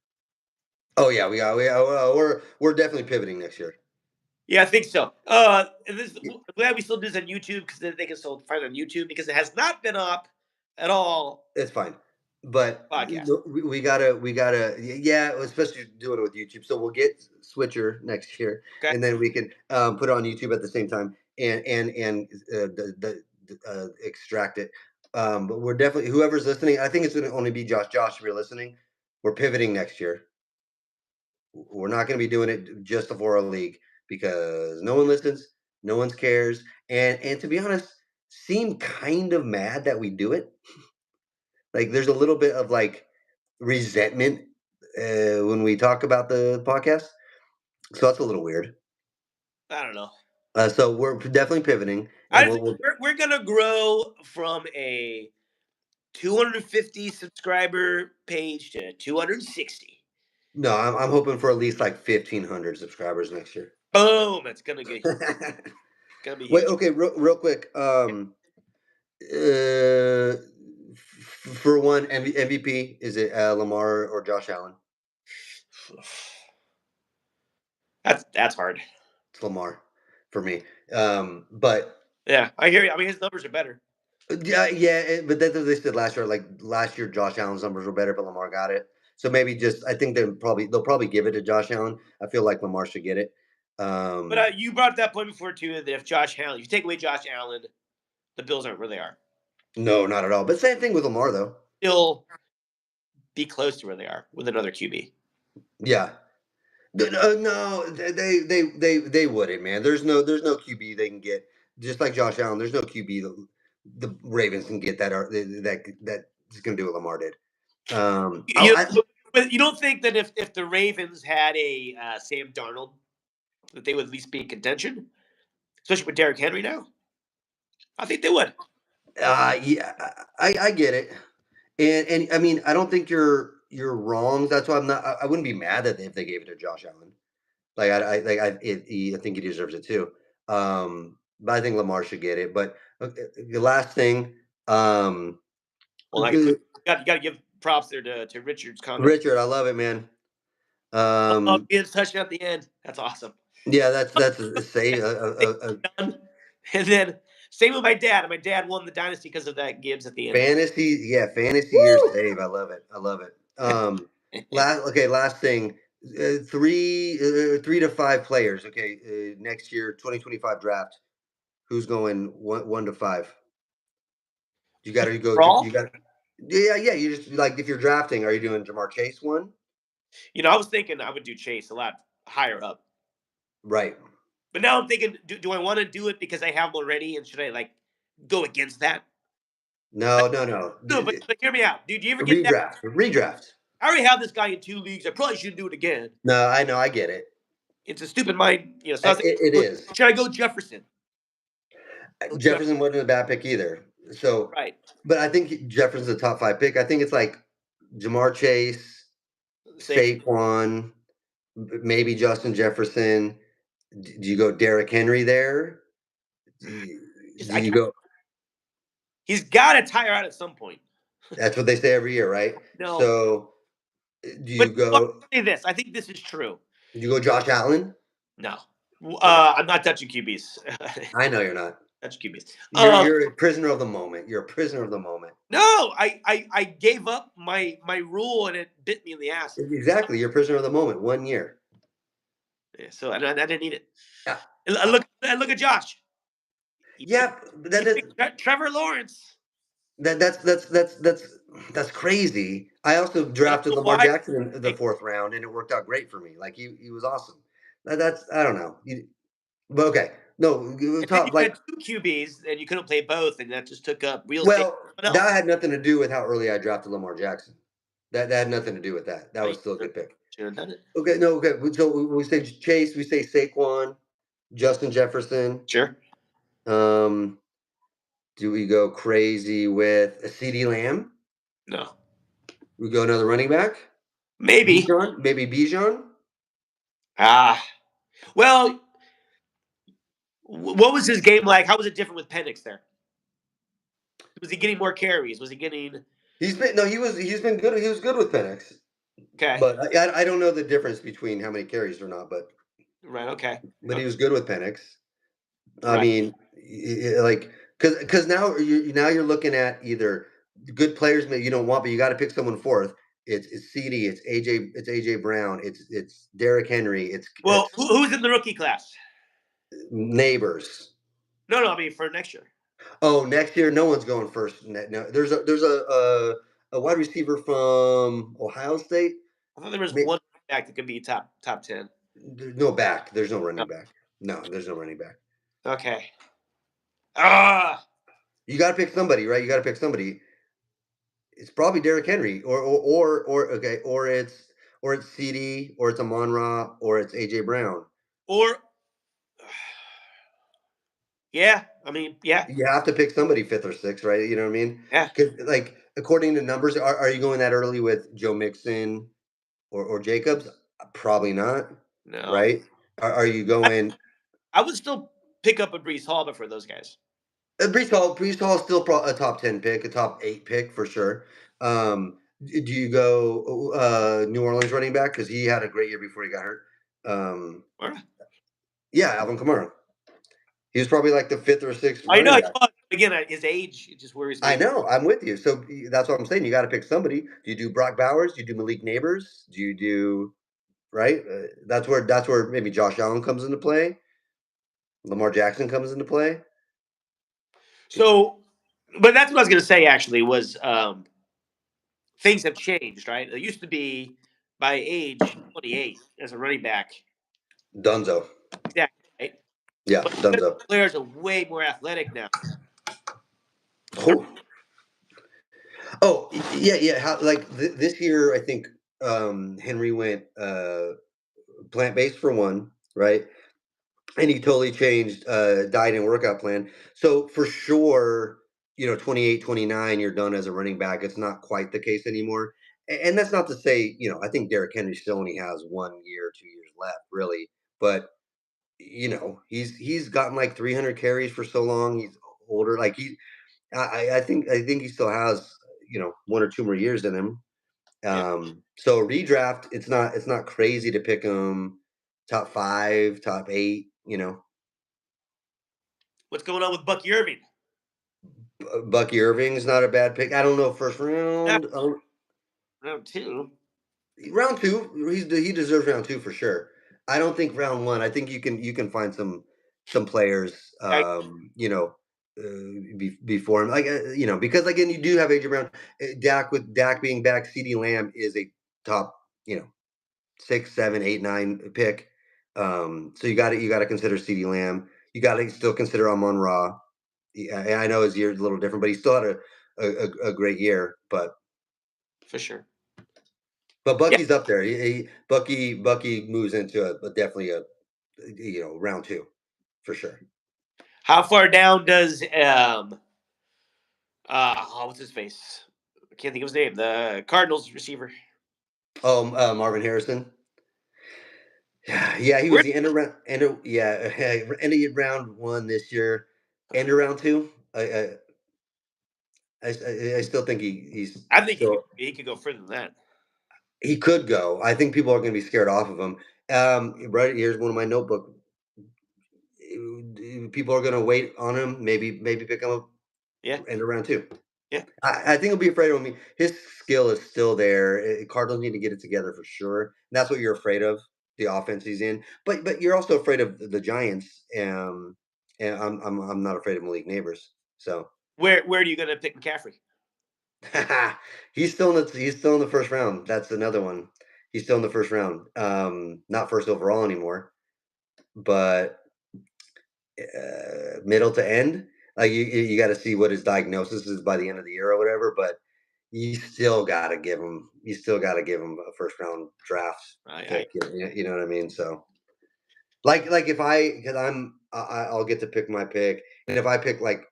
oh yeah, we're definitely pivoting next year. Yeah, I think so. I'm glad we still do this on YouTube because they can still find it on YouTube because it has not been up at all. It's fine. But Podcast. we gotta yeah, especially doing it with YouTube. So we'll get Switcher next year, Okay. and then we can put it on YouTube at the same time and extract it. But we're definitely whoever's listening. I think it's going to only be Josh. Josh, if you're listening, we're pivoting next year. We're not going to be doing it just for a league because no one listens, no one cares, and to be honest, seem kind of mad that we do it. Like there's a little bit of like resentment when we talk about the podcast, so that's a little weird. I don't know. So we're definitely pivoting, I and think we'll we're gonna grow from a 250 subscriber page to 260. no, I'm hoping for at least like 1,500 subscribers next year. Boom! It's gonna get gonna be Wait, huge. okay, real quick. For one MVP, is it Lamar or Josh Allen? That's hard. It's Lamar for me. But Yeah, I hear you. I mean, his numbers are better. yeah, but that's what they said last year. Like last year, Josh Allen's numbers were better, but Lamar got it. So maybe just I think they'll probably give it to Josh Allen. I feel like Lamar should get it. But you brought that point before too. That if you take away Josh Allen, the Bills aren't where they are. No, not at all. But same thing with Lamar though. Still be close to where they are with another QB. Yeah. No, they wouldn't, man. There's no QB they can get. Just like Josh Allen, there's no QB the Ravens can get that's gonna do what Lamar did. But you don't think that if the Ravens had a Sam Darnold, that they would at least be in contention, especially with Derrick Henry now? I think they would. Yeah, I get it, and I mean I don't think you're wrong. That's why I wouldn't be mad that if they gave it to Josh Allen. Like I think he deserves it too. But I think Lamar should get it. But the last thing, Well, you got to give props there to Richard's comment. Richard, I love it, man. Gibbs touchdown at the end. That's awesome. Yeah, that's a save. And then same with my dad. My dad won the dynasty because of that Gibbs at the end. Fantasy year save. I love it. I love it. Last thing. 3 to 5 players. Okay, next year, 2025 draft. Who's going 1 to 5? You got to go. You got. Yeah. You just like if you're drafting, are you doing Jamar Chase 1? I was thinking I would do Chase a lot higher up. Right. But now I'm thinking, do I want to do it because I have him already, and should I like go against that? No. No, but hear me out, dude. Do you ever get redraft? I already have this guy in 2 leagues. I probably shouldn't do it again. No, I know. I get it. It's a stupid mind, So I was It thinking, is. should I go Jefferson? Jefferson wasn't a bad pick either. So, Right. but I think Jefferson's a top 5 pick. I think it's like Jamar Chase, Say, Saquon, maybe Justin Jefferson. Do you go Derrick Henry there? Do you, just do I you can't. go? He's got to tire out at some point. That's what they say every year, right? No, So, do but you look, go? I'll say this. I think this is true. Do you go Josh Allen? No, Okay, I'm not touching QBs. I know you're not. Touching QBs. You're a prisoner of the moment. You're a prisoner of the moment. No, I gave up my rule and it bit me in the ass. Exactly, you're a prisoner of the moment. 1 year. Yeah, so I didn't need it. Yeah, And look at Josh. yeah, but He picked Trevor Lawrence. that's crazy. I also I don't drafted know Lamar why. Jackson in the 4th round, and it worked out great for me. Like he was awesome. That's I don't know. But okay, no, And then you top like had two QBs and you couldn't play both, and that just took up real estate. well, Someone that else. had nothing to do with how early I drafted Lamar Jackson. That had nothing to do with that. That I was still a good pick. should have done it. Okay, no, okay. So we say Chase, we say Saquon, Justin Jefferson. Sure. Um, do we go crazy with a CD Lamb? No. We go another running back? Maybe. Bijan? Maybe Bijan? Ah. Well, what was his game like? How was it different with Penix there? Was he getting more carries? Was he getting He's been good. He was good with Penix, okay? but I don't know the difference between how many carries or not. Right. Okay. But he was good with Penix. I Right. mean, like because now you're looking at either good players that you don't want, but you got to pick someone fourth. It's CD, it's AJ Brown, it's Derrick Henry, Well, it's who's in the rookie class? Neighbors. No. I mean for next year. Oh, next year no one's going first. No, there's a wide receiver from Ohio State. I thought there was one back that could be top 10. There's no back. There's no No. running back. No, there's no running back. Okay. Ah. You got to pick somebody, right? You got to pick somebody. It's probably Derrick Henry, or it's CD, or it's Amon Ra, or it's AJ Brown. Or yeah. I mean yeah. You have to pick somebody fifth or sixth, right? You know what I mean? Yeah. Because like according to numbers, are you going that early with Joe Mixon or Jacobs? Probably not, No. right? Are you going? I would still pick up a Brees Hall before those guys. Brees Hall is still a top 10 pick, a top 8 pick for sure. Do you go New Orleans running back because he had a great year before he got hurt? Yeah, Alvin Kamara. He was probably like the 5th or 6th I know. running back. Again, his age it just worries me. I know. I'm with you. So that's what I'm saying. You got to pick somebody. Do you do Brock Bowers? Do you do Malik Neighbors? Do you do right? That's where maybe Josh Allen comes into play. Lamar Jackson comes into play. So, but that's what I was going to say. Actually, was things have changed, right? It used to be by age 28 as a running back. Dunzo. Exactly. Right? Yeah, But Dunzo. players are way more athletic now. Oh, yeah. How like this year? I think Henry went plant based for one, right? And he totally changed diet and workout plan. So for sure, 28, 29, you're done as a running back. It's not quite the case anymore. And that's not to say, I think Derrick Henry still only has 1 year, 2 years left, really. But he's gotten like 300 carries for so long. He's older. Like I think he still has 1 or 2 more years in him. Yeah. So redraft, it's not crazy to pick him top 5, top 8. What's going on with Bucky Irving? Bucky Irving's not a bad pick. I don't know first Yeah, round. round 2. Round 2, he deserves round 2 for sure. I don't think round 1. I think you can find some players before him, like because again you do have AJ Brown, Dak being back. CD Lamb is a top 6, 7, 8, 9 pick. So you got to consider CD Lamb. You got to still consider Amon Ra. Yeah, I know his year's a little different, but he still had a great year. But For sure. Bucky's up there. Bucky moves into definitely round two for sure. How far down does what's his face? I can't think of his name. The Cardinals receiver. Oh, Marvin Harrison. Yeah, he Where was the end of round one this year, end of round two. I still think he's I think still he could go further than that. he could go. I think people are going to be scared off of him. Right here's one of my notebook. People are going to wait on him. Maybe pick him up Yeah, end of round two. yeah. I think he'll be afraid of him. His skill is still there. Cardinals need to get it together for sure. And that's what you're afraid of, the offense he's in. But you're also afraid of the Giants. And I'm not afraid of Malik Neighbors. So Where are you gonna pick McCaffrey? he's still in the first round. That's another one. He's still in the first round. Not first overall anymore, but middle to end. Like you got to see what his diagnosis is by the end of the year or whatever. But you still got to give him. You still got to give him a first round draft pick. You know what I mean? So, like if because I'll get to pick my pick, and if I pick like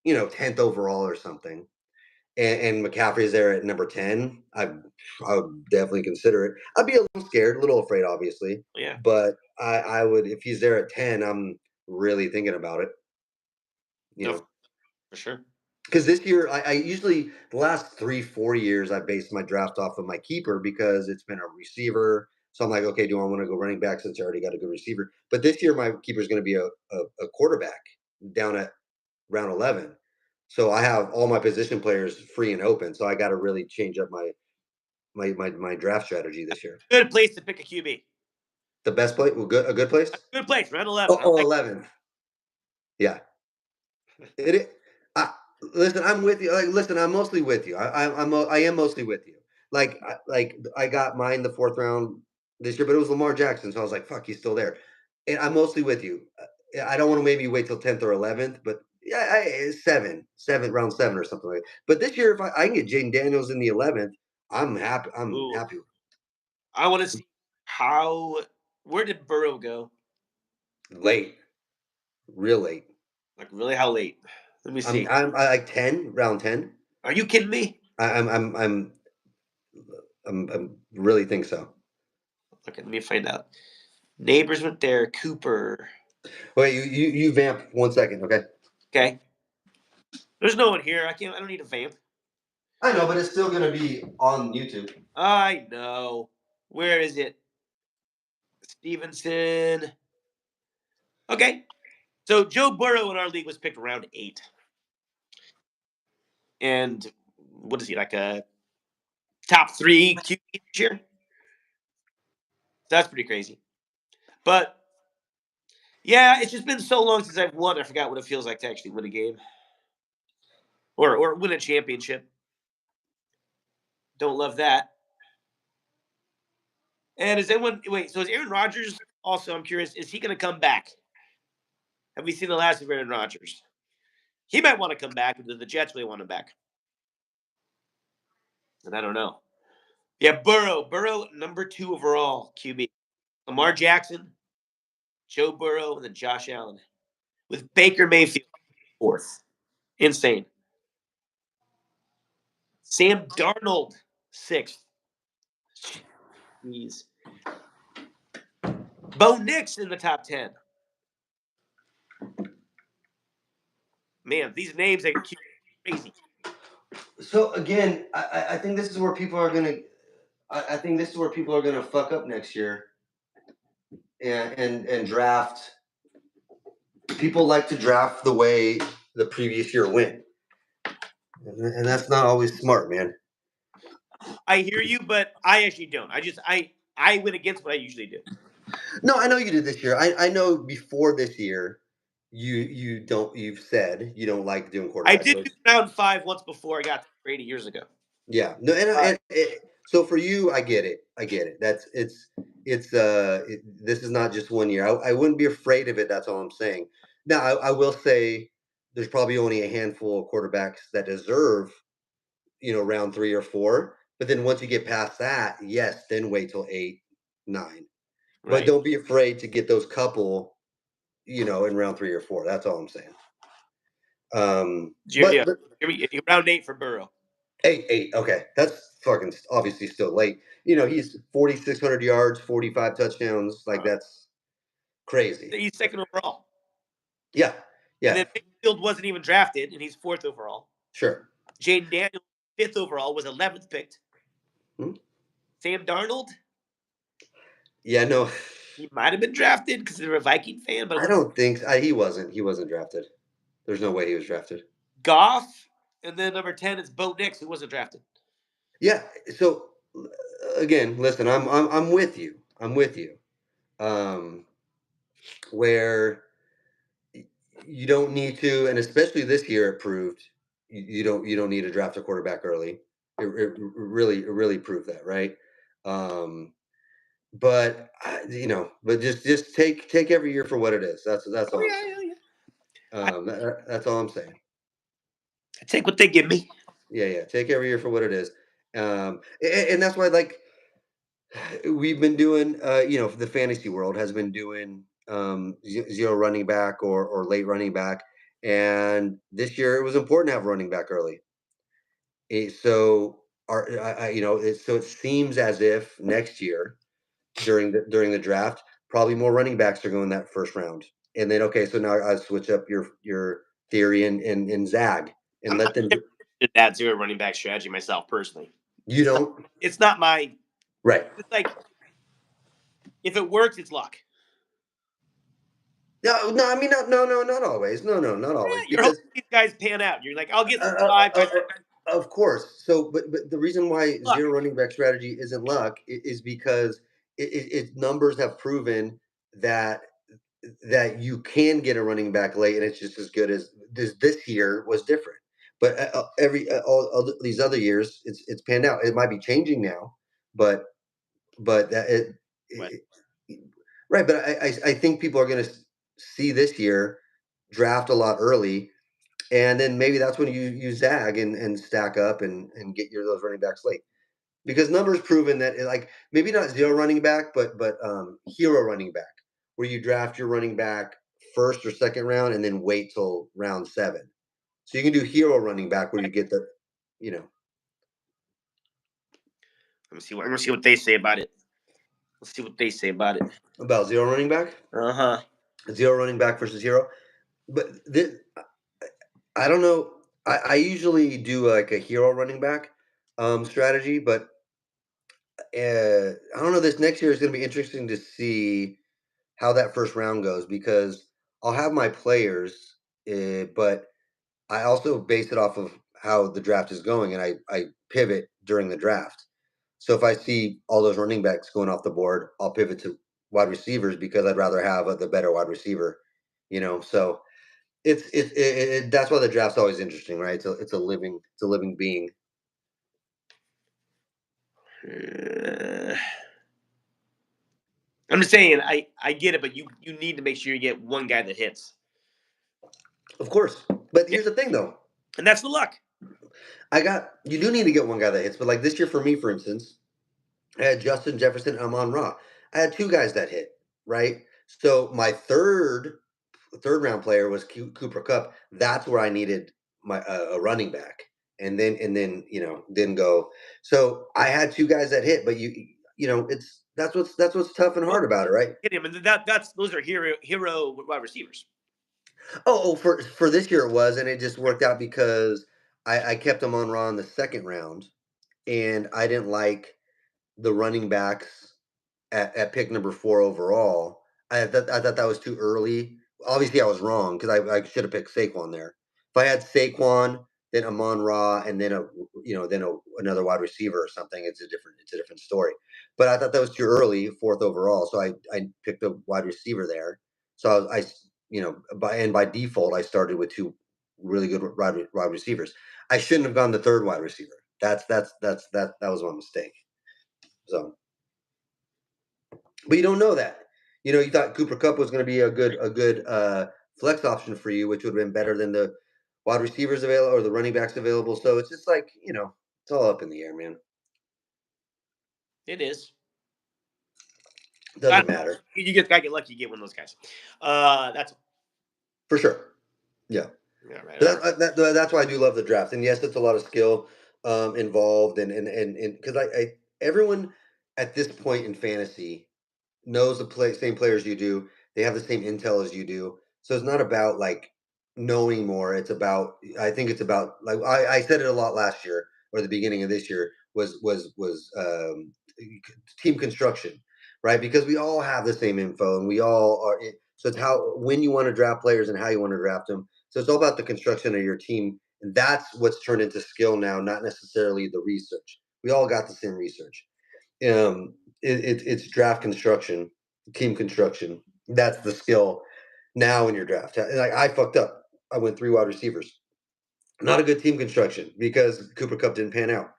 10th overall or something, and McCaffrey's there at number 10, I would definitely consider it. I'd be a little scared, a little afraid, obviously, Yeah, but I would if he's there at 10. I'm really thinking about it. You no, know. for sure. Because this year, I usually the last 3-4 years I based my draft off of my keeper because it's been a receiver. So I'm like, okay, do I want to go running back since I already got a good receiver? But this year my keeper is going to be a quarterback down at round 11. So I have all my position players free and open. So I got to really change up my draft strategy this year. Good place to pick a QB. The best place, well, a good place. Good place, round 11. Oh, 11. Yeah. It. I, listen, I'm with you. Like, listen, I'm mostly with you. I am mostly with you. I got mine the fourth round this year, but it was Lamar Jackson, so I was like, "Fuck, he's still there." And I'm mostly with you. I don't want to maybe wait till 10th or 11th, but yeah, round seven or something like that. But this year, if I can get Jaden Daniels in the 11th, I'm happy. I'm Ooh, happy. I want to see how. Where did Burrow go? Late, real late. Like really, how late? Let me see. I like 10, round 10. Are you kidding me? I, I'm I'm I'm I'm really think so. Okay, let me find out. Neighbors went there. Cooper. Wait, you vamp 1 second, okay? Okay. There's no one here. I can't. I don't need a vamp. I know, but it's still gonna be on YouTube. I know. Where is it? Stevenson. Okay. So Joe Burrow in our league was picked around 8. And what is he, like a top 3 QB this year? That's pretty crazy. But yeah, it's just been so long since I've won. I forgot what it feels like to actually win a game or win a championship. Don't love that. And is anyone wait? So is Aaron Rodgers also? I'm curious. Is he going to come back? Have we seen the last of Aaron Rodgers? He might want to come back, but the Jets really want him back. And I don't know. Yeah, Burrow, number 2 overall QB. Lamar Jackson, Joe Burrow, and then Josh Allen, with Baker Mayfield 4th. Insane. Sam Darnold 6th. Jeez. Bo Nix in the top 10. Man, these names are crazy. So again, I think this is where people are gonna. I think this is where people are gonna fuck up next year, and draft. People like to draft the way the previous year went, and that's not always smart, man. I hear you, but I actually don't. I went against what I usually do. No, I know you did this year. I know before this year, you've said you don't like doing I quarterbacks. did So do round 5 once before I got to Brady years ago. yeah, no, so for you, I get it. I get it. This is not just 1 year. I wouldn't be afraid of it. That's all I'm saying. Now, I will say there's probably only a handful of quarterbacks that deserve, round 3 or 4. But then once you get past that, yes, then wait till 8, 9. But Right. don't be afraid to get those couple, in round 3 or 4. That's all I'm saying. Yeah. Round 8 for Burrow. 8. Okay, that's fucking obviously still late. He's 4,600 yards, 45 touchdowns. Like that's crazy. He's second overall. Yeah, And yeah, then Mayfield wasn't even drafted, and he's 4th overall. sure. Jaden Daniels, 5th overall, was 11th picked. Hmm? Sam Darnold, Yeah, no, he might have been drafted because they're a Viking fan, but I don't think he wasn't. He wasn't drafted. There's no way he was drafted. Goff, and then number 10 is Bo Nix, who wasn't drafted. Yeah. So again, listen, I'm with you. I'm with you. Where you don't need to, and especially this year, it proved you don't need to draft a quarterback early. It really proved that, right? But but just take every year for what it is. That's all I'm saying. That's all I'm saying. I take what they give me. Yeah. Take every year for what it is. And that's why, like, we've been doing, the fantasy world has been doing zero running back or late running back. And this year it was important to have running back early. So so it seems as if next year during the draft, probably more running backs are going that first round. And then, okay, so now I switch up your theory and Zag and let them. Did that zero running back strategy myself personally. You don't. It's not my. Right. It's like if it works, it's luck. No. I mean, not always. No, not always. You're Because hoping these guys pan out. You're like, I'll get 5 guys. of course. So, but the reason why Luck. zero running back strategy isn't luck is because it numbers have proven that you can get a running back late, and it's just as good as this year was different. But all these other years, it's panned out. It might be changing now, but that right. But I think people are going to see this year draft a lot early, and then maybe that's when you zag and stack up and get those running backs late, because numbers proven that like maybe not zero running back, but hero running back, where you draft your running back first or second round and then wait till round 7. So you can do hero running back where you get the. Let me see what they say about it. Let's see what they say about it. About zero running back. Zero running back versus hero, but I don't know. I usually do like a hero running back strategy, but I don't know. This next year is going to be interesting to see how that first round goes, because I'll have my players, but I also base it off of how the draft is going, and I pivot during the draft. So if I see all those running backs going off the board, I'll pivot to wide receivers because I'd rather have the better wide receiver. So that's why the draft's always interesting, right? It's a living being. I'm just saying, I get it, but you need to make sure you get one guy that hits. Of course, but here's the thing, though, and that's the luck. You do need to get one guy that hits, but like this year for me, for instance, I had Justin Jefferson and Amon-Ra. I had 2 guys that hit, right? So my third round player was Cooper Kupp. That's where I needed my a running back, and then didn't go. So I had 2 guys that hit, but that's what's tough and hard about it, right? Hit him, and those are hero wide receivers. Oh, for this year it was, and it just worked out because I kept Amon-Ra in the second round, and I didn't like the running backs at pick number 4 overall. I thought that was too early. Obviously, I was wrong because I should have picked Saquon there. If I had Saquon, then Amon-Ra, and then another wide receiver or something, it's a different story. But I thought that was too early, 4th overall, so I picked a wide receiver there. So by default, I started with 2 really good wide receivers. I shouldn't have gone the 3rd wide receiver. That was my mistake. So. But you don't know that. You thought Cooper Kupp was going to be a good flex option for you, which would have been better than the wide receivers available or the running backs available. So it's just like, it's all up in the air, man. It is. Doesn't matter. You get gotta get lucky. You get one of those guys. That's For sure. Yeah. yeah, right. All right. That's why I do love the draft. And yes, it's a lot of skill involved, and because I everyone at this point in fantasy knows the same players you do. They have the same intel as you do. So it's not about like knowing more. It's about I think it's about like I said it a lot last year or the beginning of this year was team construction, right? Because we all have the same info and we all are. So it's how when you want to draft players and how you want to draft them. So it's all about the construction of your team, and that's what's turned into skill now, not necessarily the research. We all got the same research. It's draft construction, team construction. That's the skill now in your draft. Like I fucked up. I went 3 wide receivers. Not a good team construction because Cooper Cup didn't pan out.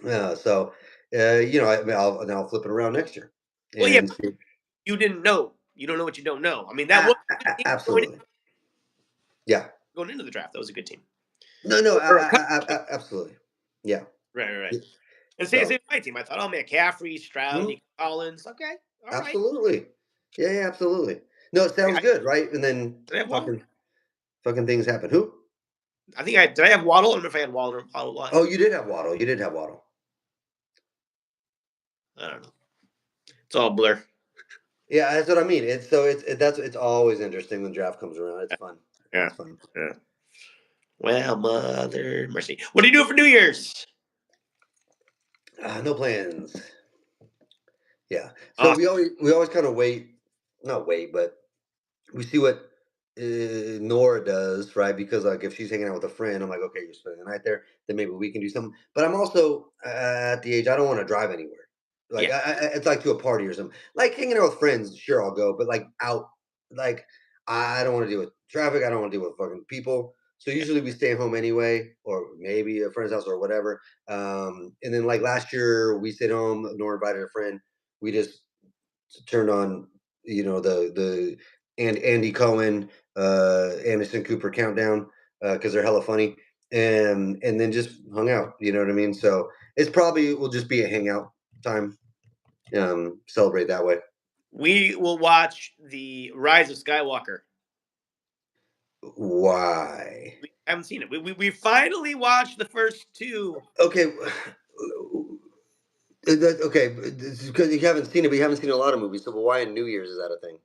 I'll flip it around next year Well, yeah, and see. you didn't know. You don't know what you don't know. I mean, that was a good team Absolutely. Yeah. going into the draft. That was a good team. No, Or a absolutely. Yeah. right. And So, same my team. I thought, oh man, Caffrey, Stroud, mhm, Nick Collins. Okay, all right. absolutely. Yeah, absolutely. No, it sounds I, good, right? And then did I have Waddle? fucking things happen. Who? I think I did. I have Waddle. I don't know if I had Waddle. Oh, you did have Waddle. You did have Waddle. I don't know. It's all blur. Yeah, that's what I mean. It's always interesting when draft comes around. It's fun. Yeah. It's fun. Yeah. Well, mother mercy. What are you doing for New Year's? No plans. Yeah. So Awesome. we always kind of not wait, but we see what Nora does, right? Because like if she's hanging out with a friend, I'm like, okay, you're spending the night there, then maybe we can do something. But I'm also at the age I don't want to drive anywhere. Like Yeah. it's like to a party or something. Like hanging out with friends, sure I'll go, but like out, like I don't want to deal with traffic. I don't want to deal with fucking people. So Yeah. usually we stay home anyway, or maybe a friend's house or whatever. And then like last year we stayed home. Nora invited a friend. We just turned on, the and Andy Cohen, Anderson Cooper countdown because they're hella funny, and then just hung out. You know what I mean? So it's probably will just be a hangout time. Celebrate that way. We will watch the Rise of Skywalker. Why? We haven't seen it. We finally watched the first two. Okay. Okay, because you haven't seen it, but you haven't seen a lot of movies. So why in New Year's is that a thing?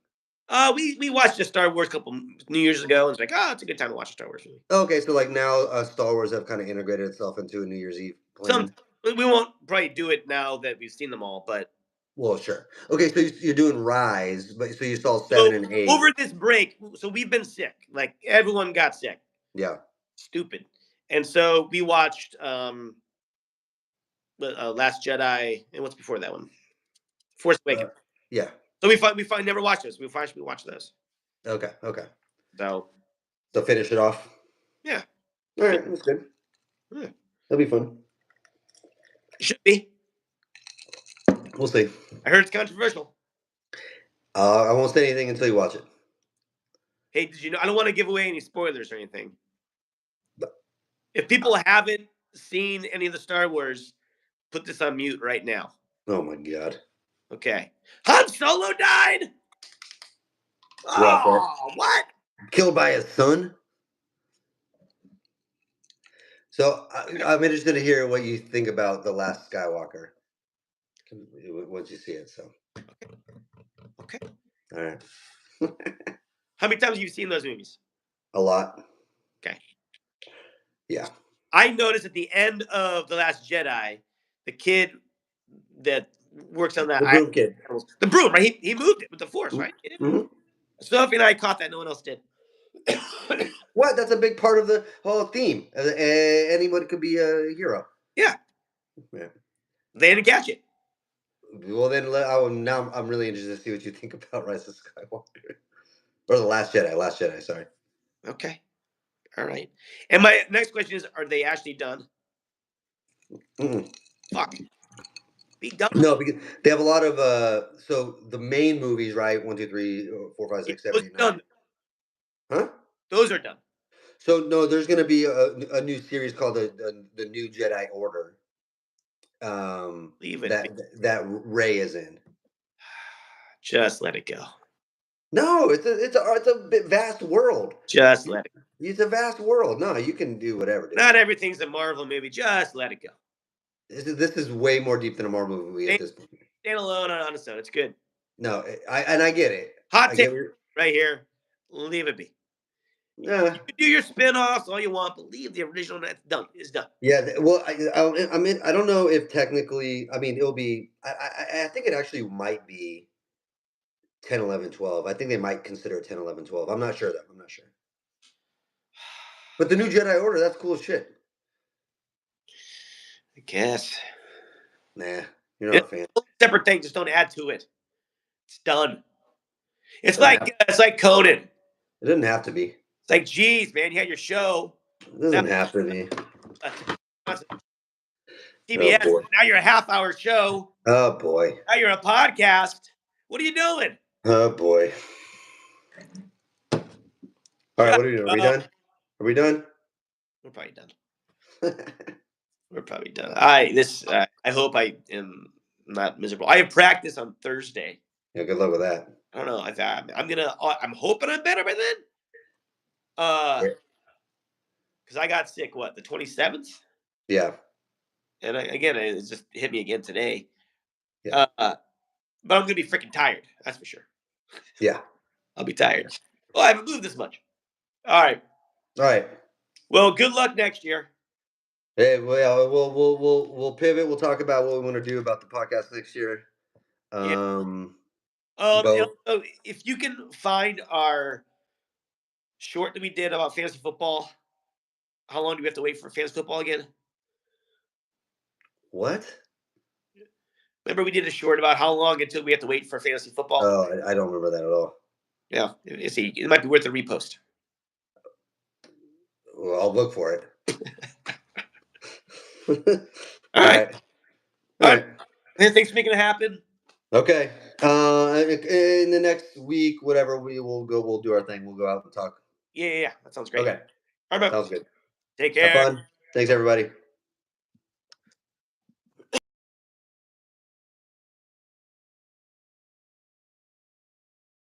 We watched the Star Wars couple New Years ago, and it's like, oh, it's a good time to watch a Star Wars movie. Okay, so like now Star Wars have kind of integrated itself into a New Year's Eve Some plan. we won't probably do it now that we've seen them all, but Well, sure. Okay, so you're doing Rise, but so you saw so 7 and 8. over this break, so we've been sick. Like everyone got sick. Yeah. Stupid. And so we watched Last Jedi and what's before that one? Force Uh, Awakens. yeah. So we never watched those. We finally watched those. Okay. Okay. So So finish it off. yeah. All right, that's good. Yeah. That'll be fun. Should be. We'll see. I heard it's controversial. I won't say anything until you watch it. Hey, did you know? I don't want to give away any spoilers or anything. But- If people haven't seen any of the Star Wars, put this on mute right now. Oh my god. Okay. Han Solo died. Rough, right? Oh, what? Killed by his son. So I'm interested to hear what you think about the Last Skywalker once you see it. So. Okay. All right. How many times have you seen those movies? A lot. Okay. Yeah. I noticed at the end of The Last Jedi, the kid that works on that The Broom Kid. the broom, right? He moved it with the force, right? Mm-hmm. Sophie and I caught that. No one else did. What? That's a big part of the whole theme. Anyone could be a hero. Yeah. Yeah. They didn't catch it. Well, then now I'm really interested to see what you think about Rise of Skywalker or the Last Jedi. Last Jedi. Sorry. Okay. All right. And my next question is: are they actually done? Mm-mm. Fuck. Be done. No, because they have a lot of so the main movies, right? 1, 2, 3, 4, 5, 6, 7, Those 8, are 9. done. Huh? Those are done. So no, there's going to be a new series called the New Jedi Order. Leave it. That Ray is in. Just let it go. No, it's a vast world. Just let it go. It's a vast world. No, you can do whatever, dude. Not everything's a Marvel movie. Just let it go. This is way more deep than a Marvel movie at this point. Stand alone on its own. It's good. No, I get it. Hot I take get it. right here. Leave it be. Yeah. You can do your spin-offs all you want, but leave the original. That's done. It's done. Yeah, well, I mean, I don't know if technically, I mean, it'll be. I think it actually might be 10, 11, 12. I think they might consider it 10, 11, 12. I'm not sure though. I'm not sure. But the new Jedi Order, that's cool as shit. I guess. Nah, you're not a fan. Separate thing. Just don't add to it. It's done. It's Doesn't like Conan. It doesn't have to be. It's like, geez, man, you had your show. It doesn't have to be. TBS. boy. Now you're a half-hour show. Oh boy. Now you're a podcast. What are you doing? Oh boy. All right, what are we doing? Are we done? Are we done? We're probably done. We're probably done. I hope I am not miserable. I have practice on Thursday. Yeah, good luck with that. I don't know. I'm hoping I'm better by then. Because I got sick. What, the 27th? Yeah. And it just hit me again today. Yeah. But I'm gonna be freaking tired. That's for sure. Yeah. I'll be tired. Well, I haven't moved this much. All right. All right. Well, good luck next year. Hey, well, we'll pivot. We'll talk about what we want to do about the podcast next year. If you can find our short that we did about fantasy football, how long do we have to wait for fantasy football again? What? Remember we did a short about how long until we have to wait for fantasy football? Oh, I don't remember that at all. Yeah, it might be worth a repost. Well, I'll look for it. All right. Thanks for making it happen. Okay. In the next week, whatever, we'll do our thing. We'll go out and talk. Yeah. That sounds great. Okay. All right, sounds good. Take care. Have fun. Thanks, everybody.